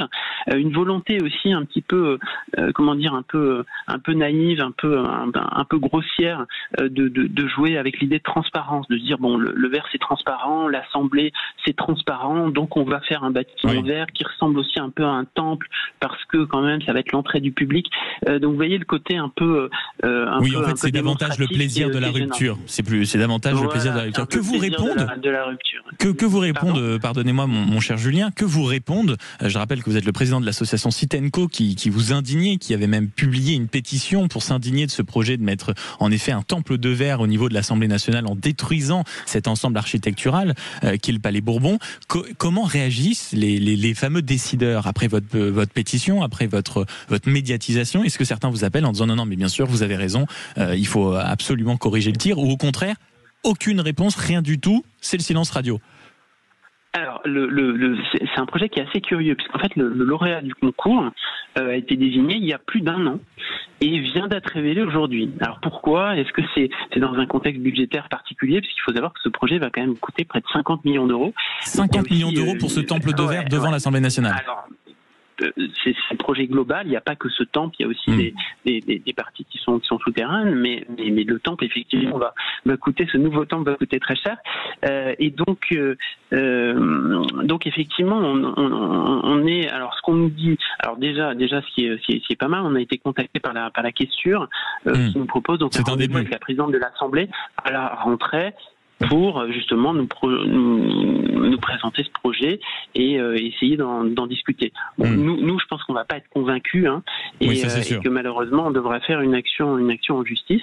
Une volonté aussi un petit peu un peu naïve, un peu grossière de jouer avec l'idée de transparence, de dire bon le verre c'est transparent, l'assemblée c'est transparent, donc on va faire un bâtiment vert qui ressemble aussi un peu à un temple parce que quand même ça va être l'entrée du public. Donc vous voyez le côté un peu en fait c'est davantage le plaisir de la rupture. C'est davantage le plaisir de la rupture. Que vous répondent que vous répondent, pardonnez-moi mon cher Julien, que vous répondent, je rappelle que vous êtes le président de l'association Citenco qui vous indignait, qui avait même publié une pétition pour s'indigner de ce projet de mettre en effet un temple de verre au niveau de l'Assemblée nationale en détruisant cet ensemble architectural qui est le Palais Bourbon. Comment réagissent les fameux décideurs après votre pétition, après votre médiatisation? Est-ce que certains vous appellent en disant non mais bien sûr vous avez raison, il faut absolument corriger le tir, ou au contraire aucune réponse, rien du tout, c'est le silence radio? Alors, c'est un projet qui est assez curieux, puisqu'en fait, le lauréat du concours a été désigné il y a plus d'1 an et vient d'être révélé aujourd'hui. Alors pourquoi? Est-ce que c'est dans un contexte budgétaire particulier? Puisqu'il faut savoir que ce projet va quand même coûter près de 50 millions d'euros. 50 millions d'euros pour ce temple de verre devant l'Assemblée nationale. Alors, c'est un projet global, il n'y a pas que ce temple, il y a aussi des parties qui sont souterraines, mais le temple effectivement va coûter, ce nouveau temple va coûter très cher, et donc effectivement on est, alors ce qu'on nous dit, alors déjà ce qui est pas mal, on a été contacté par la Questure qui nous propose donc un rendez-vous avec la présidente de l'Assemblée à la rentrée. pour justement nous présenter ce projet et essayer d'en discuter. Bon, nous, je pense qu'on va pas être convaincus, et que malheureusement on devra faire une action en justice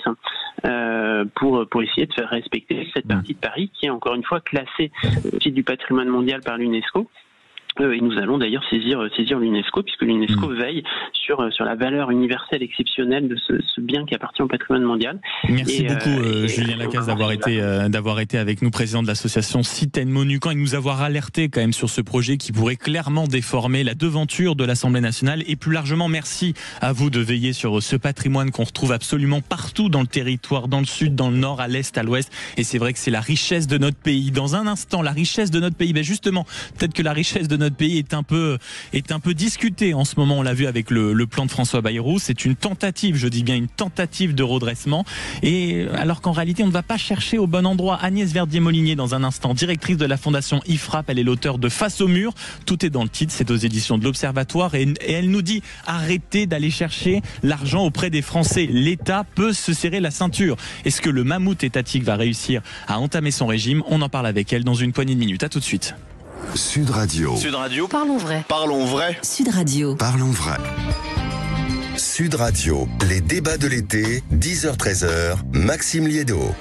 pour essayer de faire respecter cette partie de Paris qui est encore une fois classée site du patrimoine mondial par l'UNESCO. Et nous allons d'ailleurs saisir l'UNESCO, puisque l'UNESCO veille sur la valeur universelle exceptionnelle de ce bien qui appartient au patrimoine mondial. Merci beaucoup Julien Lacaze d'avoir été avec nous, président de l'association Citen Monucan, et nous avoir alerté quand même sur ce projet qui pourrait clairement déformer la devanture de l'Assemblée nationale. Et plus largement, merci à vous de veiller sur ce patrimoine qu'on retrouve absolument partout dans le territoire, dans le sud, dans le nord, à l'est, à l'ouest. Et c'est vrai que c'est la richesse de notre pays. Dans un instant, la richesse de notre pays, justement, peut-être que la richesse de notre pays est un peu discutée en ce moment. On l'a vu avec le plan de François Bayrou. C'est une tentative, je dis bien une tentative de redressement. Et alors qu'en réalité, on ne va pas chercher au bon endroit. Agnès Verdier-Molinier, dans un instant, directrice de la fondation IFRAP. Elle est l'auteure de Face au mur. Tout est dans le titre. C'est aux éditions de l'Observatoire. Et elle nous dit arrêtez d'aller chercher l'argent auprès des Français. L'État peut se serrer la ceinture. Est-ce que le mammouth étatique va réussir à entamer son régime? On en parle avec elle dans une poignée de minutes. À tout de suite. Sud Radio. Sud Radio. Parlons vrai. Parlons vrai. Sud Radio. Parlons vrai. Sud Radio, les débats de l'été, 10h-13h, Maxime Liédot.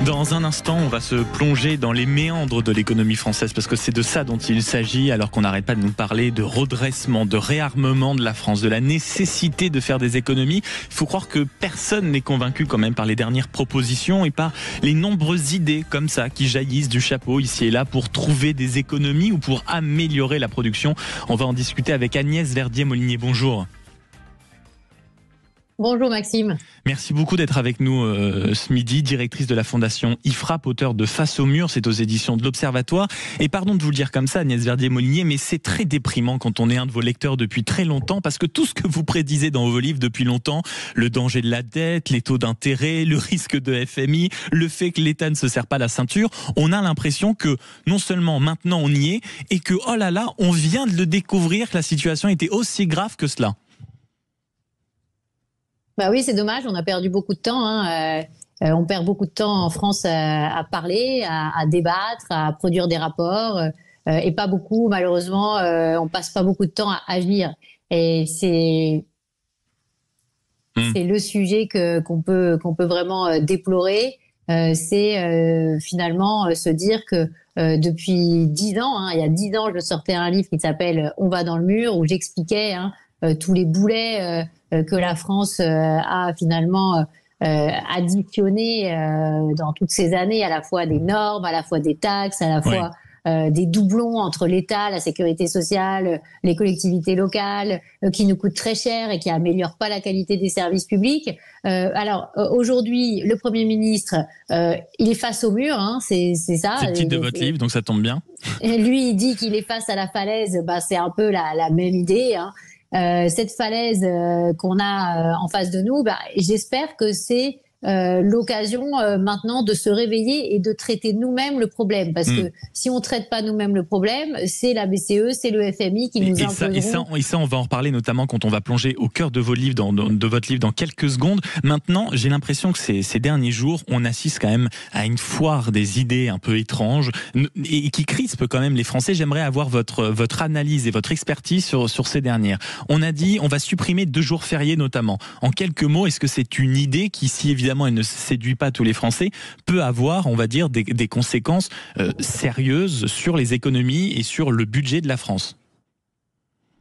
Dans un instant, on va se plonger dans les méandres de l'économie française, parce que c'est de ça dont il s'agit, alors qu'on n'arrête pas de nous parler de redressement, de réarmement de la France, de la nécessité de faire des économies. Il faut croire que personne n'est convaincu quand même par les dernières propositions et par les nombreuses idées comme ça qui jaillissent du chapeau ici et là pour trouver des économies ou pour améliorer la production. On va en discuter avec Agnès Verdier-Molinier. Bonjour. Bonjour Maxime. Merci beaucoup d'être avec nous ce midi, directrice de la fondation IFRAP, auteure de Face au mur, c'est aux éditions de l'Observatoire. Et pardon de vous le dire comme ça, Agnès Verdier-Molinier, mais c'est très déprimant quand on est un de vos lecteurs depuis très longtemps, parce que tout ce que vous prédisez dans vos livres depuis longtemps, le danger de la dette, les taux d'intérêt, le risque de FMI, le fait que l'État ne se serre pas la ceinture, on a l'impression que non seulement maintenant on y est, et que oh là là, on vient de le découvrir que la situation était aussi grave que cela. Bah oui, c'est dommage, on a perdu beaucoup de temps. On perd beaucoup de temps en France à parler, à débattre, à produire des rapports, et pas beaucoup, malheureusement, on passe pas beaucoup de temps à agir. Et c'est le sujet qu'on peut vraiment déplorer. C'est finalement se dire que depuis 10 ans, il y a 10 ans, je sortais un livre qui s'appelle « On va dans le mur » où j'expliquais tous les boulets que la France a finalement additionné dans toutes ces années, à la fois des normes, à la fois des taxes, à la fois des doublons entre l'État, la sécurité sociale, les collectivités locales, qui nous coûtent très cher et qui améliorent pas la qualité des services publics. Alors aujourd'hui, le Premier ministre, il est face au mur, c'est ça. C'est le titre de votre livre, donc ça tombe bien. Lui, il dit qu'il est face à la falaise, c'est un peu la même idée. Cette falaise qu'on a en face de nous, j'espère que c'est l'occasion maintenant de se réveiller et de traiter nous-mêmes le problème, parce que si on traite pas nous-mêmes le problème, c'est la BCE, c'est le FMI qui nous imposeront. Et ça, on va en reparler notamment quand on va plonger au cœur de vos livres, de votre livre dans quelques secondes. Maintenant, j'ai l'impression que ces derniers jours, on assiste quand même à une foire des idées un peu étranges et qui crispe quand même les Français. J'aimerais avoir votre analyse et votre expertise sur ces dernières. On a dit, on va supprimer 2 jours fériés notamment. En quelques mots, est-ce que c'est une idée qui, si évidemment elle ne séduit pas tous les Français, peut avoir, on va dire, des conséquences sérieuses sur les économies et sur le budget de la France?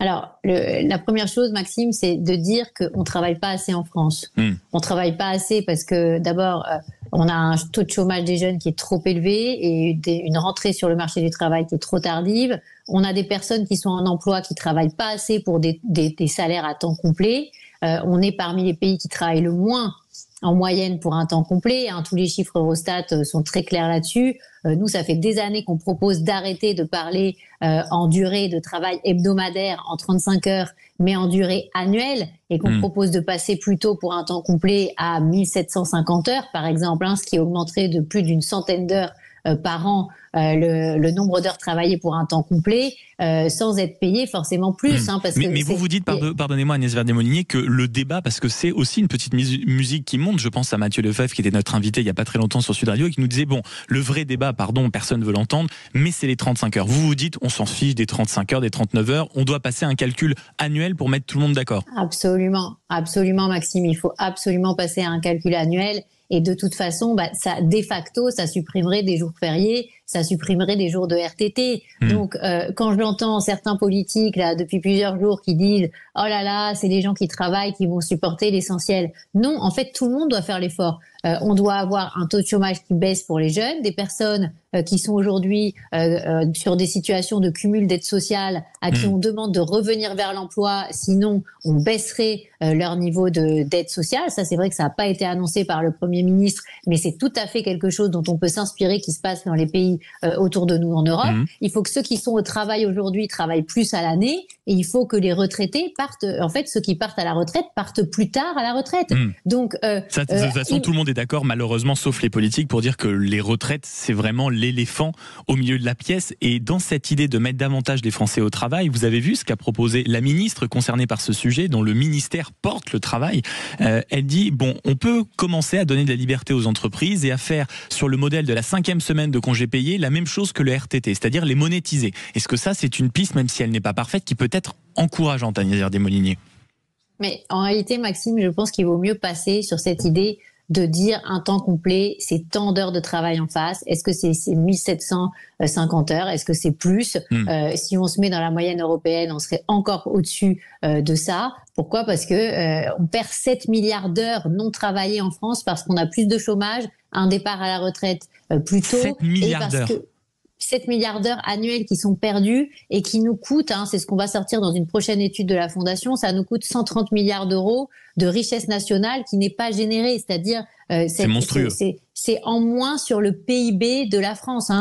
Alors, la première chose, Maxime, c'est de dire qu'on ne travaille pas assez en France. On ne travaille pas assez parce que, d'abord, on a un taux de chômage des jeunes qui est trop élevé et une rentrée sur le marché du travail qui est trop tardive. On a des personnes qui sont en emploi qui ne travaillent pas assez pour des salaires à temps complet. On est parmi les pays qui travaillent le moins en moyenne pour un temps complet. Tous les chiffres Eurostat sont très clairs là-dessus. Nous, ça fait des années qu'on propose d'arrêter de parler en durée de travail hebdomadaire en 35 heures, mais en durée annuelle, et qu'on propose de passer plutôt pour un temps complet à 1750 heures, par exemple, ce qui augmenterait de plus d'100 d'heures par an le nombre d'heures travaillées pour un temps complet sans être payé forcément plus. Parce que mais vous dites, pardonnez-moi Agnès Verdet-Molinier, que le débat, parce que c'est aussi une petite musique qui monte, je pense à Mathieu Lefebvre qui était notre invité il n'y a pas très longtemps sur Sud Radio et qui nous disait, bon, le vrai débat, personne ne veut l'entendre, mais c'est les 35 heures. Vous dites, on s'en fiche des 35 heures, des 39 heures, on doit passer un calcul annuel pour mettre tout le monde d'accord. Absolument, Maxime, il faut absolument passer à un calcul annuel. Et de toute façon, ça, de facto, ça supprimerait des jours fériés, ça supprimerait des jours de RTT. Donc, quand j'entends certains politiques là depuis plusieurs jours qui disent « Oh là là, c'est les gens qui travaillent qui vont supporter l'essentiel ». Non, en fait, tout le monde doit faire l'effort. On doit avoir un taux de chômage qui baisse pour les jeunes, des personnes qui sont aujourd'hui sur des situations de cumul d'aide sociale, à qui on demande de revenir vers l'emploi, sinon on baisserait leur niveau d'aide sociale. Ça, c'est vrai que ça n'a pas été annoncé par le Premier ministre, mais c'est tout à fait quelque chose dont on peut s'inspirer, qui se passe dans les pays autour de nous en Europe. Il faut que ceux qui sont au travail aujourd'hui travaillent plus à l'année, et il faut que les retraités partent, en fait, ceux qui partent à la retraite partent plus tard à la retraite. Donc, ça, de toute façon, tout le monde est d'accord, malheureusement, sauf les politiques, pour dire que les retraites, c'est vraiment l'éléphant au milieu de la pièce. Et dans cette idée de mettre davantage les Français au travail, vous avez vu ce qu'a proposé la ministre concernée par ce sujet, dont le ministère porte le travail. Elle dit, bon, on peut commencer à donner de la liberté aux entreprises et à faire, sur le modèle de la 5e semaine de congés payés, la même chose que le RTT, c'est-à-dire les monétiser. Est-ce que ça, c'est une piste, même si elle n'est pas parfaite, qui peut être encourageante, Agnès Verdet-Molinier? Mais en réalité, Maxime, je pense qu'il vaut mieux passer sur cette idée de dire un temps complet, c'est tant d'heures de travail en face. Est-ce que c'est 1750 heures? Est-ce que c'est plus? Si on se met dans la moyenne européenne, on serait encore au-dessus de ça. Pourquoi? Parce que on perd 7 milliards d'heures non travaillées en France parce qu'on a plus de chômage, un départ à la retraite plus tôt. 7 milliards d'heures. 7 milliards d'heures annuelles qui sont perdues et qui nous coûtent, c'est ce qu'on va sortir dans une prochaine étude de la Fondation, ça nous coûte 130 milliards d'euros de richesse nationale qui n'est pas générée, c'est-à-dire c'est monstrueux. C'est en moins sur le PIB de la France,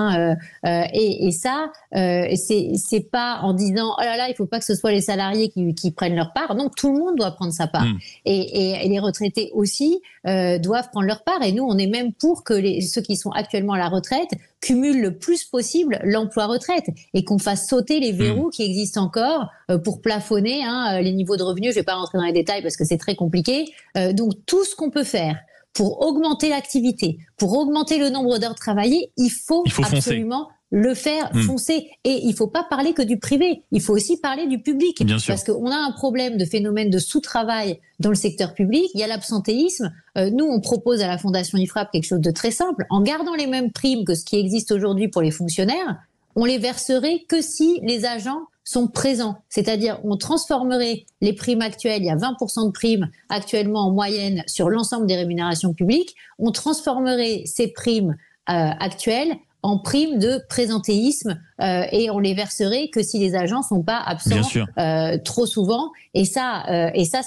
et ça, c'est pas en disant oh là là, il faut pas que ce soit les salariés qui prennent leur part. Non, tout le monde doit prendre sa part, et les retraités aussi doivent prendre leur part. Et nous, on est même pour que ceux qui sont actuellement à la retraite cumulent le plus possible l'emploi-retraite et qu'on fasse sauter les verrous qui existent encore pour plafonner les niveaux de revenus. Je vais pas rentrer dans les détails parce que c'est très compliqué. Donc tout ce qu'on peut faire pour augmenter l'activité, pour augmenter le nombre d'heures travaillées, il faut absolument le faire foncer. Et il ne faut pas parler que du privé, il faut aussi parler du public. Bien sûr. Parce qu'on a un problème de phénomène de sous-travail dans le secteur public, il y a l'absentéisme. Nous, on propose à la Fondation IFRAP quelque chose de très simple. En gardant les mêmes primes que ce qui existe aujourd'hui pour les fonctionnaires, on les verserait que si les agents sont présents. C'est-à-dire, on transformerait les primes actuelles, il y a 20% de primes actuellement en moyenne sur l'ensemble des rémunérations publiques, on transformerait ces primes actuelles en primes de présentéisme et on les verserait que si les agents sont pas absents trop souvent. Et ça,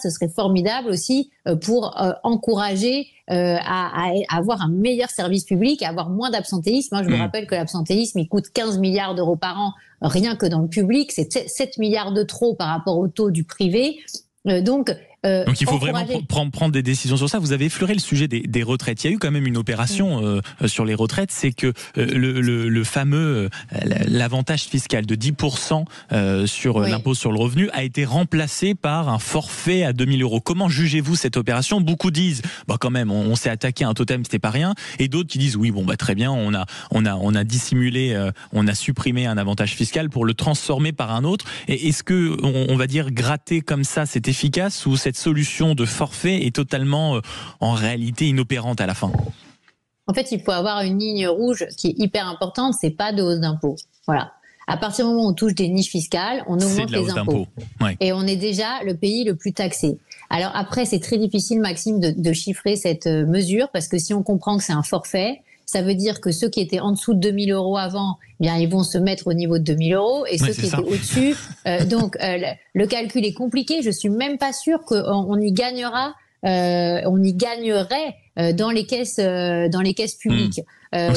ce serait formidable aussi pour encourager à avoir un meilleur service public, à avoir moins d'absentéisme. Je vous rappelle que l'absentéisme, il coûte 15 milliards d'euros par an rien que dans le public. C'est 7 milliards de trop par rapport au taux du privé. Donc il faut vraiment prendre des décisions sur ça. Vous avez effleuré le sujet des retraites. Il y a eu quand même une opération sur les retraites, c'est que le fameux l'avantage fiscal de 10% sur l'impôt sur le revenu a été remplacé par un forfait à 2000 €. Comment jugez-vous cette opération? Beaucoup disent quand même on s'est attaqué à un totem, c'était pas rien, et d'autres qui disent oui très bien, on a dissimulé, on a supprimé un avantage fiscal pour le transformer par un autre. Et est-ce que on va dire gratter comme ça c'est efficace, ou cette solution de forfait est totalement en réalité inopérante à la fin? En fait, il faut avoir une ligne rouge qui est hyper importante, c'est pas de hausse d'impôts. Voilà. À partir du moment où on touche des niches fiscales, on augmente les impôts. Et on est déjà le pays le plus taxé. Alors après, c'est très difficile, Maxime, de chiffrer cette mesure, parce que si on comprend que c'est un forfait, ça veut dire que ceux qui étaient en dessous de 2000 € avant, ils vont se mettre au niveau de 2000 €, et ceux qui étaient au-dessus. Donc, le calcul est compliqué. Je suis même pas sûre qu'on y gagnera. On y gagnerait dans les caisses publiques. Donc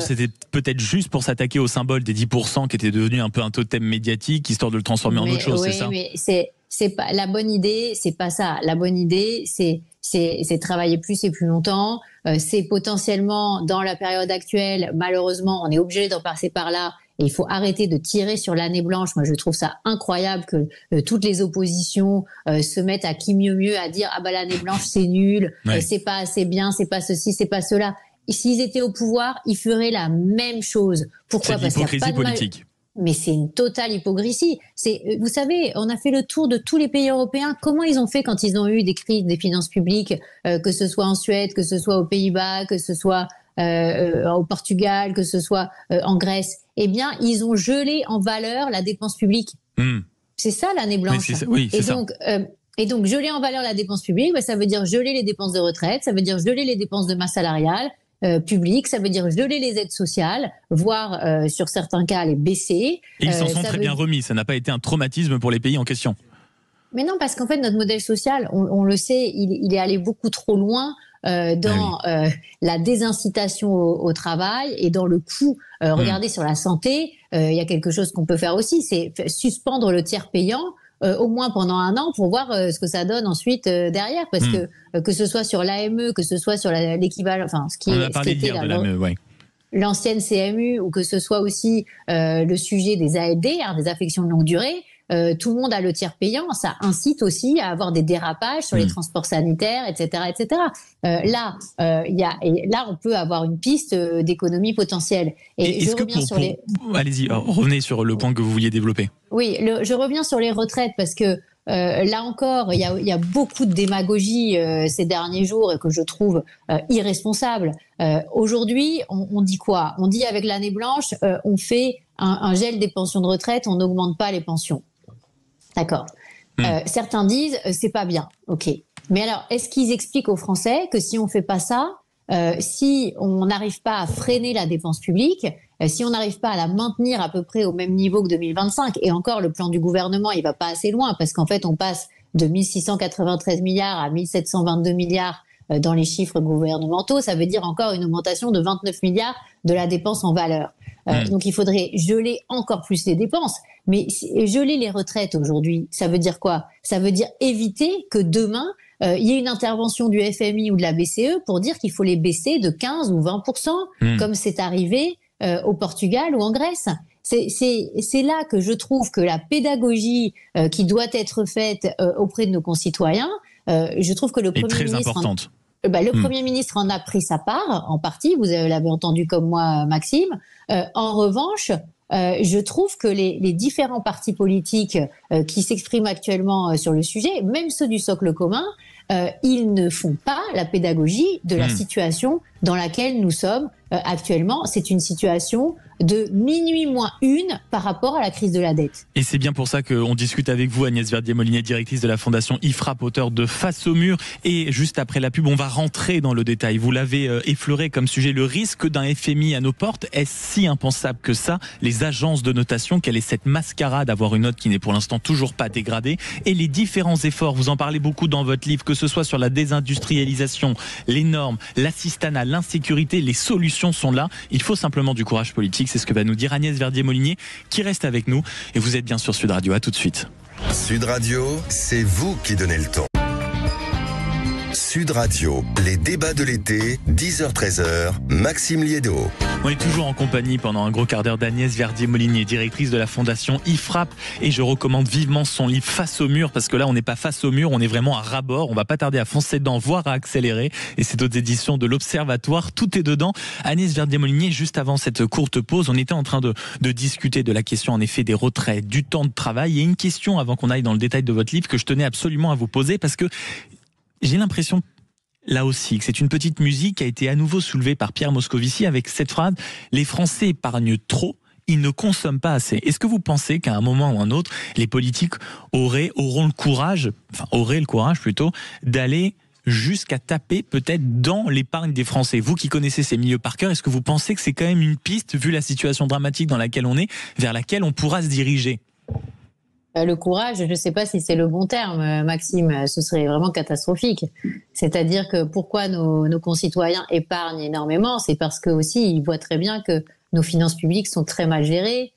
c'était peut-être juste pour s'attaquer au symbole des 10% qui était devenu un peu un totem médiatique, histoire de le transformer en autre chose, c'est ça? Oui, mais c'est pas la bonne idée. C'est pas ça. La bonne idée, c'est c'est travailler plus et plus longtemps. C'est potentiellement, dans la période actuelle, malheureusement, on est obligé d'en passer par là. Et il faut arrêter de tirer sur l'année blanche. Moi, je trouve ça incroyable que toutes les oppositions se mettent à qui mieux à dire ah bah l'année blanche c'est nul, c'est pas assez bien, c'est pas ceci, c'est pas cela. Et s'ils étaient au pouvoir, ils feraient la même chose. Pourquoi ? Parce qu'il y a pas de politique. Mais c'est une totale hypocrisie. Vous savez, on a fait le tour de tous les pays européens. Comment ils ont fait quand ils ont eu des crises des finances publiques, que ce soit en Suède, que ce soit aux Pays-Bas, que ce soit au Portugal, que ce soit en Grèce? Eh bien, ils ont gelé en valeur la dépense publique. C'est ça l'année blanche. Et donc, geler en valeur la dépense publique, ça veut dire geler les dépenses de retraite, ça veut dire geler les dépenses de masse salariale publique, ça veut dire geler les aides sociales, voire sur certains cas les baisser. Et ils s'en sont très bien remis, ça n'a pas été un traumatisme pour les pays en question. Mais non, parce qu'en fait, notre modèle social, on le sait, il est allé beaucoup trop loin dans la désincitation au travail et dans le coût. Regardez sur la santé, il y a quelque chose qu'on peut faire aussi, c'est suspendre le tiers payant au moins pendant 1 an pour voir ce que ça donne ensuite derrière, parce que ce soit sur l'AME, que ce soit sur l'équivalent, enfin ce qui on a parlé hier de l'AME, l'ancienne CMU, ou que ce soit aussi le sujet des ALD, des affections de longue durée. Tout le monde a le tiers payant, ça incite aussi à avoir des dérapages sur les transports sanitaires, etc., etc. Là, on peut avoir une piste d'économie potentielle. Et je reviens sur les. Allez-y, revenez sur le point que vous vouliez développer. Oui, je reviens sur les retraites parce que là encore, il y a beaucoup de démagogie ces derniers jours et que je trouve irresponsable. Aujourd'hui, on dit quoi ? On dit avec l'année blanche, on fait un gel des pensions de retraite, on n'augmente pas les pensions. D'accord. Certains disent c'est pas bien. Ok. Mais alors, est-ce qu'ils expliquent aux Français que si on fait pas ça, si on n'arrive pas à freiner la dépense publique, si on n'arrive pas à la maintenir à peu près au même niveau que 2025, et encore le plan du gouvernement, il va pas assez loin parce qu'en fait on passe de 1693 milliards à 1722 milliards dans les chiffres gouvernementaux, ça veut dire encore une augmentation de 29 milliards de la dépense en valeur. Donc il faudrait geler encore plus les dépenses. Mais geler les retraites aujourd'hui, ça veut dire quoi ? Ça veut dire éviter que demain, il y ait une intervention du FMI ou de la BCE pour dire qu'il faut les baisser de 15 ou 20%, comme c'est arrivé au Portugal ou en Grèce. C'est là que je trouve que la pédagogie qui doit être faite auprès de nos concitoyens, je trouve que le Premier ministre... Le Premier ministre en a pris sa part, en partie, vous l'avez entendu comme moi, Maxime. En revanche, je trouve que les différents partis politiques qui s'expriment actuellement sur le sujet, même ceux du socle commun, ils ne font pas la pédagogie de la situation dans laquelle nous sommes actuellement. C'est une situation de minuit moins 1 par rapport à la crise de la dette. Et c'est bien pour ça qu'on discute avec vous, Agnès Verdier-Molinier, directrice de la Fondation IFRAP, auteur de Face au mur. Et juste après la pub, on va rentrer dans le détail. Vous l'avez effleuré comme sujet, le risque d'un FMI à nos portes. Est-ce si impensable que ça ? Les agences de notation, quelle est cette mascarade d'avoir une note qui n'est pour l'instant toujours pas dégradée ? Et les différents efforts, vous en parlez beaucoup dans votre livre, que ce soit sur la désindustrialisation, les normes, l'assistanat, l'insécurité, les solutions sont là. Il faut simplement du courage politique. C'est ce que va nous dire Agnès Verdier-Molinier, qui reste avec nous. Et vous êtes bien sur Sud Radio. À tout de suite. Sud Radio, c'est vous qui donnez le ton. Sud Radio, les débats de l'été, 10h-13h, Maxime Liédo. On est toujours en compagnie pendant un gros quart d'heure d'Agnès Verdier-Molinier, directrice de la Fondation IFRAP, et je recommande vivement son livre Face au mur, parce que là on n'est pas face au mur, on est vraiment à ras-bord, on va pas tarder à foncer dedans, voire à accélérer, et c'est aux éditions de l'Observatoire, tout est dedans. Agnès Verdier-Molinier, juste avant cette courte pause, on était en train de discuter de la question en effet des retraites, du temps de travail, et une question avant qu'on aille dans le détail de votre livre que je tenais absolument à vous poser, parce que j'ai l'impression là aussi que c'est une petite musique qui a été à nouveau soulevée par Pierre Moscovici avec cette phrase « Les Français épargnent trop, ils ne consomment pas assez ». Est-ce que vous pensez qu'à un moment ou un autre, les politiques auraient le courage d'aller jusqu'à taper peut-être dans l'épargne des Français ? Vous qui connaissez ces milieux par cœur, est-ce que vous pensez que c'est quand même une piste, vu la situation dramatique dans laquelle on est, vers laquelle on pourra se diriger ? Le courage, je ne sais pas si c'est le bon terme, Maxime, ce serait vraiment catastrophique. C'est-à-dire que pourquoi nos concitoyens épargnent énormément, c'est parce que aussi ils voient très bien que nos finances publiques sont très mal gérées,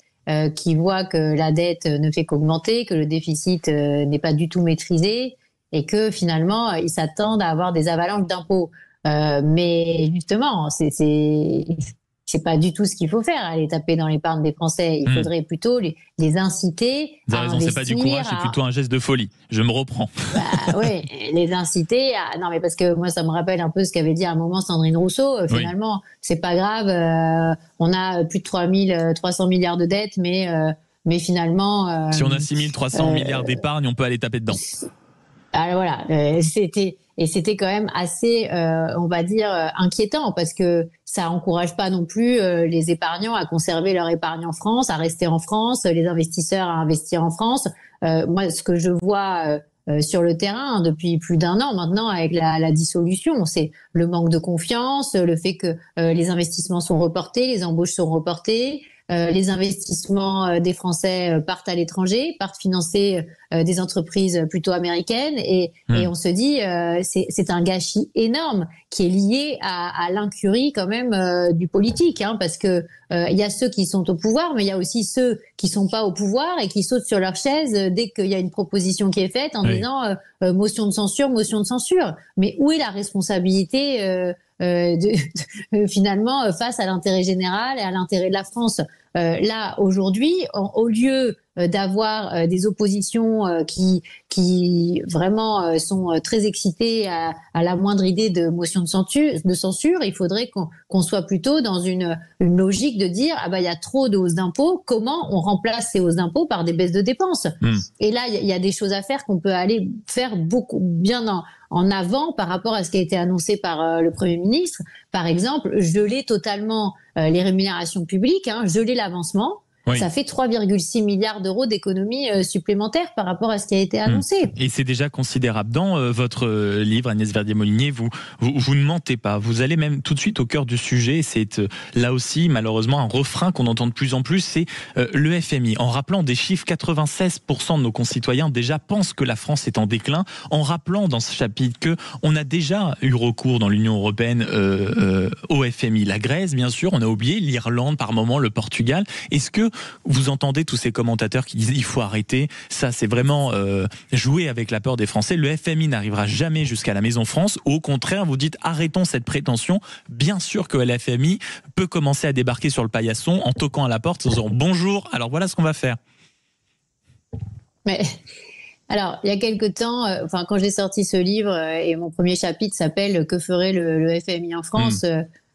qu'ils voient que la dette ne fait qu'augmenter, que le déficit n'est pas du tout maîtrisé, et que finalement ils s'attendent à avoir des avalanches d'impôts. Mais justement, c'est pas du tout ce qu'il faut faire, aller taper dans l'épargne des Français. Il faudrait plutôt les inciter à investir. C'est pas du courage, c'est plutôt un geste de folie. Je me reprends. Oui, les inciter à... Non, mais parce que moi, ça me rappelle un peu ce qu'avait dit à un moment Sandrine Rousseau. Finalement, c'est pas grave. On a plus de 300 milliards de dettes, mais finalement... si on a 6 300 milliards d'épargne, on peut aller taper dedans. Alors voilà, c'était quand même assez, on va dire, inquiétant, parce que ça encourage pas non plus les épargnants à conserver leur épargne en France, à rester en France, les investisseurs à investir en France. Moi, ce que je vois sur le terrain depuis plus d'1 an maintenant avec la dissolution, c'est le manque de confiance, le fait que les investissements sont reportés, les embauches sont reportées. Les investissements des Français partent à l'étranger, partent financer des entreprises plutôt américaines, et on se dit c'est un gâchis énorme qui est lié à l'incurie quand même du politique, hein, parce que il y a ceux qui sont au pouvoir, mais il y a aussi ceux qui sont pas au pouvoir et qui sautent sur leur chaise dès qu'il y a une proposition qui est faite en disant motion de censure. Mais où est la responsabilité finalement face à l'intérêt général et à l'intérêt de la France? Là, aujourd'hui, au lieu d'avoir des oppositions qui vraiment sont très excitées à la moindre idée de motion de censure, il faudrait qu'on soit plutôt dans une logique de dire il y a trop de hausses d'impôts, comment on remplace ces hausses d'impôts par des baisses de dépenses. Et là, il y a des choses à faire qu'on peut aller faire beaucoup bien en avant par rapport à ce qui a été annoncé par le Premier ministre. Par exemple, geler totalement les rémunérations publiques, geler l'avancement. Oui. Ça fait 3,6 milliards d'euros d'économies supplémentaires par rapport à ce qui a été annoncé. Et c'est déjà considérable. Dans votre livre, Agnès Verdier-Molinier, vous ne mentez pas. Vous allez même tout de suite au cœur du sujet. C'est là aussi, malheureusement, un refrain qu'on entend de plus en plus, c'est le FMI. En rappelant des chiffres, 96% de nos concitoyens déjà pensent que la France est en déclin. En rappelant dans ce chapitre qu'on a déjà eu recours dans l'Union européenne au FMI. La Grèce, bien sûr, on a oublié l'Irlande par moment, le Portugal. Est-ce que vous entendez tous ces commentateurs qui disent il faut arrêter, ça c'est vraiment jouer avec la peur des Français, le FMI n'arrivera jamais jusqu'à la Maison France, au contraire vous dites arrêtons cette prétention, bien sûr que le FMI peut commencer à débarquer sur le paillasson en toquant à la porte en disant bonjour, alors voilà ce qu'on va faire. Mais alors, il y a quelque temps, quand j'ai sorti ce livre et mon premier chapitre s'appelle « Que ferait le FMI en France ?»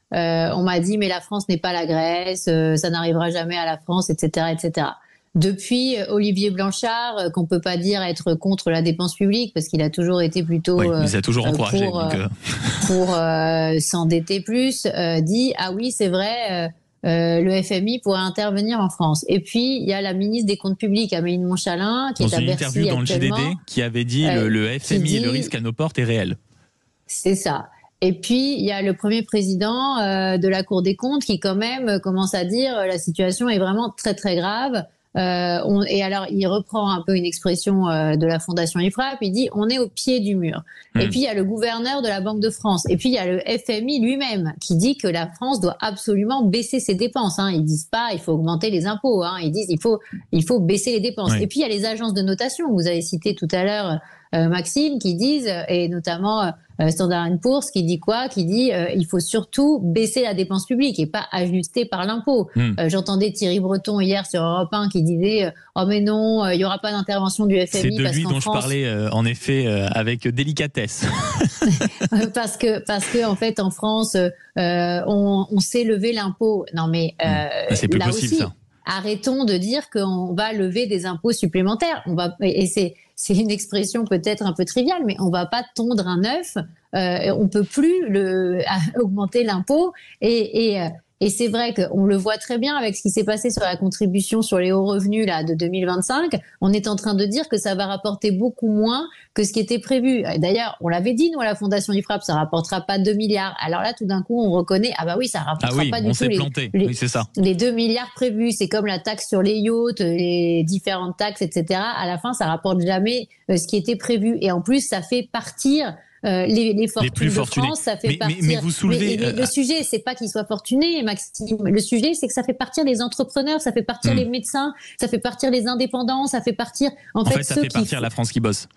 on m'a dit mais la France n'est pas la Grèce, ça n'arrivera jamais à la France, etc., etc. Depuis Olivier Blanchard, qu'on peut pas dire être contre la dépense publique parce qu'il a toujours été plutôt il a toujours encouragé pour s'endetter plus, dit ah oui c'est vrai. Le FMI pourrait intervenir en France. Et puis, il y a la ministre des Comptes publics, Amélie de Montchalin, qui est à Bercy actuellement. Dans une interview dans le JDD, qui avait dit le FMI et le risque à nos portes est réel. C'est ça. Et puis, il y a le premier président de la Cour des comptes qui, quand même, commence à dire la situation est vraiment très, très grave. Et alors, il reprend un peu une expression de la Fondation IFRAP, il dit on est au pied du mur. Et puis, il y a le gouverneur de la Banque de France. Et puis, il y a le FMI lui-même qui dit que la France doit absolument baisser ses dépenses. Ils disent pas il faut augmenter les impôts. Ils disent il faut baisser les dépenses. Oui. Et puis, il y a les agences de notation. Vous avez cité tout à l'heure Maxime, qui disent, et notamment Standard & Poor's, qui dit quoi? Qui dit il faut surtout baisser la dépense publique et pas ajuster par l'impôt. J'entendais Thierry Breton hier sur Europe 1 qui disait oh mais non, il y aura pas d'intervention du FMI. C'est de lui dont je parlais en effet avec délicatesse. parce que en fait en France on sait lever l'impôt. Non mais c'est plus là possible aussi, ça. Arrêtons de dire qu'on va lever des impôts supplémentaires. Et c'est une expression peut-être un peu triviale, mais on va pas tondre un œuf. On peut plus augmenter l'impôt. Et c'est vrai qu'on le voit très bien avec ce qui s'est passé sur la contribution sur les hauts revenus là de 2025. On est en train de dire que ça va rapporter beaucoup moins que ce qui était prévu. D'ailleurs, on l'avait dit, nous, à la Fondation IFRAP, ça rapportera pas 2 milliards. Alors là, tout d'un coup, on reconnaît, ah bah oui, ça rapportera pas du tout oui, c'est ça. Les 2 milliards prévus. C'est comme la taxe sur les yachts, les différentes taxes, etc. À la fin, ça rapporte jamais ce qui était prévu. Et en plus, ça fait partir les fortunes de France, ça fait partir. Mais vous soulevez. Le sujet, c'est pas qu'ils soient fortunés, Maxime. Le sujet, c'est que ça fait partir les entrepreneurs, ça fait partir les médecins, ça fait partir les indépendants, ça fait partir en fait ça fait partir la France qui bosse.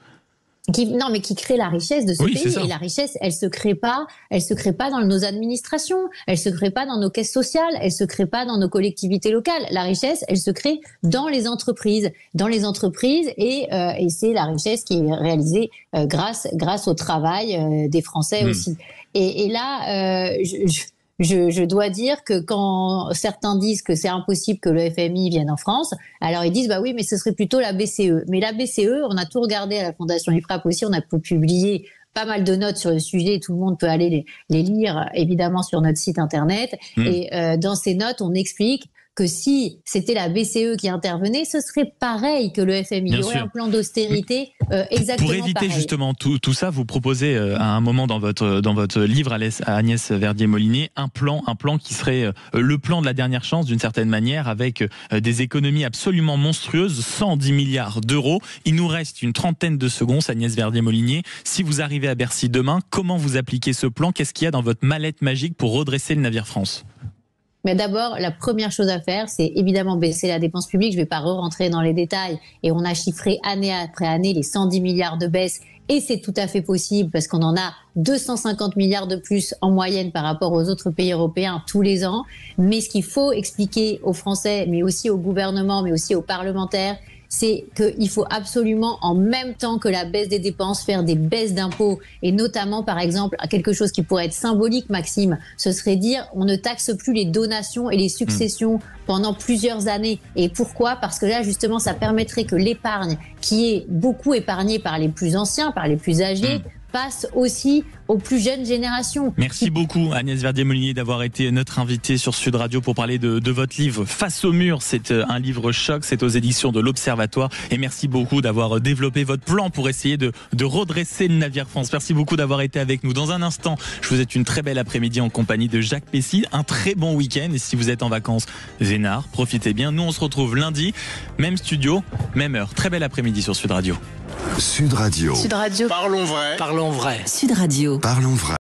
qui crée la richesse de ce pays. Et la richesse, elle se crée pas dans nos administrations, elle se crée pas dans nos caisses sociales, elle se crée pas dans nos collectivités locales. La richesse, elle se crée dans les entreprises, et c'est la richesse qui est réalisée grâce au travail des Français aussi. Et là, je dois dire que quand certains disent que c'est impossible que le FMI vienne en France, alors ils disent bah oui, mais ce serait plutôt la BCE. Mais la BCE, on a tout regardé à la Fondation IFRAP aussi, on a publié pas mal de notes sur le sujet, tout le monde peut aller les lire évidemment sur notre site internet. Et dans ces notes, on explique que si c'était la BCE qui intervenait, ce serait pareil que le FMI. Il y aurait un plan d'austérité exactement pareil. Pour éviter justement tout ça, vous proposez à un moment dans votre livre à Agnès Verdier-Molinier un plan qui serait le plan de la dernière chance d'une certaine manière, avec des économies absolument monstrueuses, 110 milliards d'euros. Il nous reste une trentaine de secondes, Agnès Verdier-Molinier. Si vous arrivez à Bercy demain, comment vous appliquez ce plan? Qu'est-ce qu'il y a dans votre mallette magique pour redresser le navire France? Mais d'abord, la première chose à faire, c'est évidemment baisser la dépense publique. Je ne vais pas rentrer dans les détails. Et on a chiffré année après année les 110 milliards de baisse. Et c'est tout à fait possible parce qu'on en a 250 milliards de plus en moyenne par rapport aux autres pays européens tous les ans. Mais ce qu'il faut expliquer aux Français, mais aussi au gouvernement, mais aussi aux parlementaires, c'est qu'il faut absolument, en même temps que la baisse des dépenses, faire des baisses d'impôts. Et notamment, par exemple, quelque chose qui pourrait être symbolique, Maxime, ce serait dire on ne taxe plus les donations et les successions pendant plusieurs années. Et pourquoi? Parce que là, justement, ça permettrait que l'épargne, qui est beaucoup épargnée par les plus anciens, par les plus âgés, passe aussi aux plus jeunes générations. Merci beaucoup Agnès Verdier-Molinier d'avoir été notre invitée sur Sud Radio pour parler de votre livre Face au mur. C'est un livre choc, c'est aux éditions de l'Observatoire, et merci beaucoup d'avoir développé votre plan pour essayer de redresser le navire France. Merci beaucoup d'avoir été avec nous. Dans un instant, je vous souhaite une très belle après-midi en compagnie de Jacques Pessy, un très bon week-end, et si vous êtes en vacances vénard, profitez bien. Nous on se retrouve lundi, même studio, même heure. Très belle après-midi sur Sud Radio. Sud Radio. Sud Radio. Parlons vrai. Parlons vrai. Sud Radio. Parlons vrai.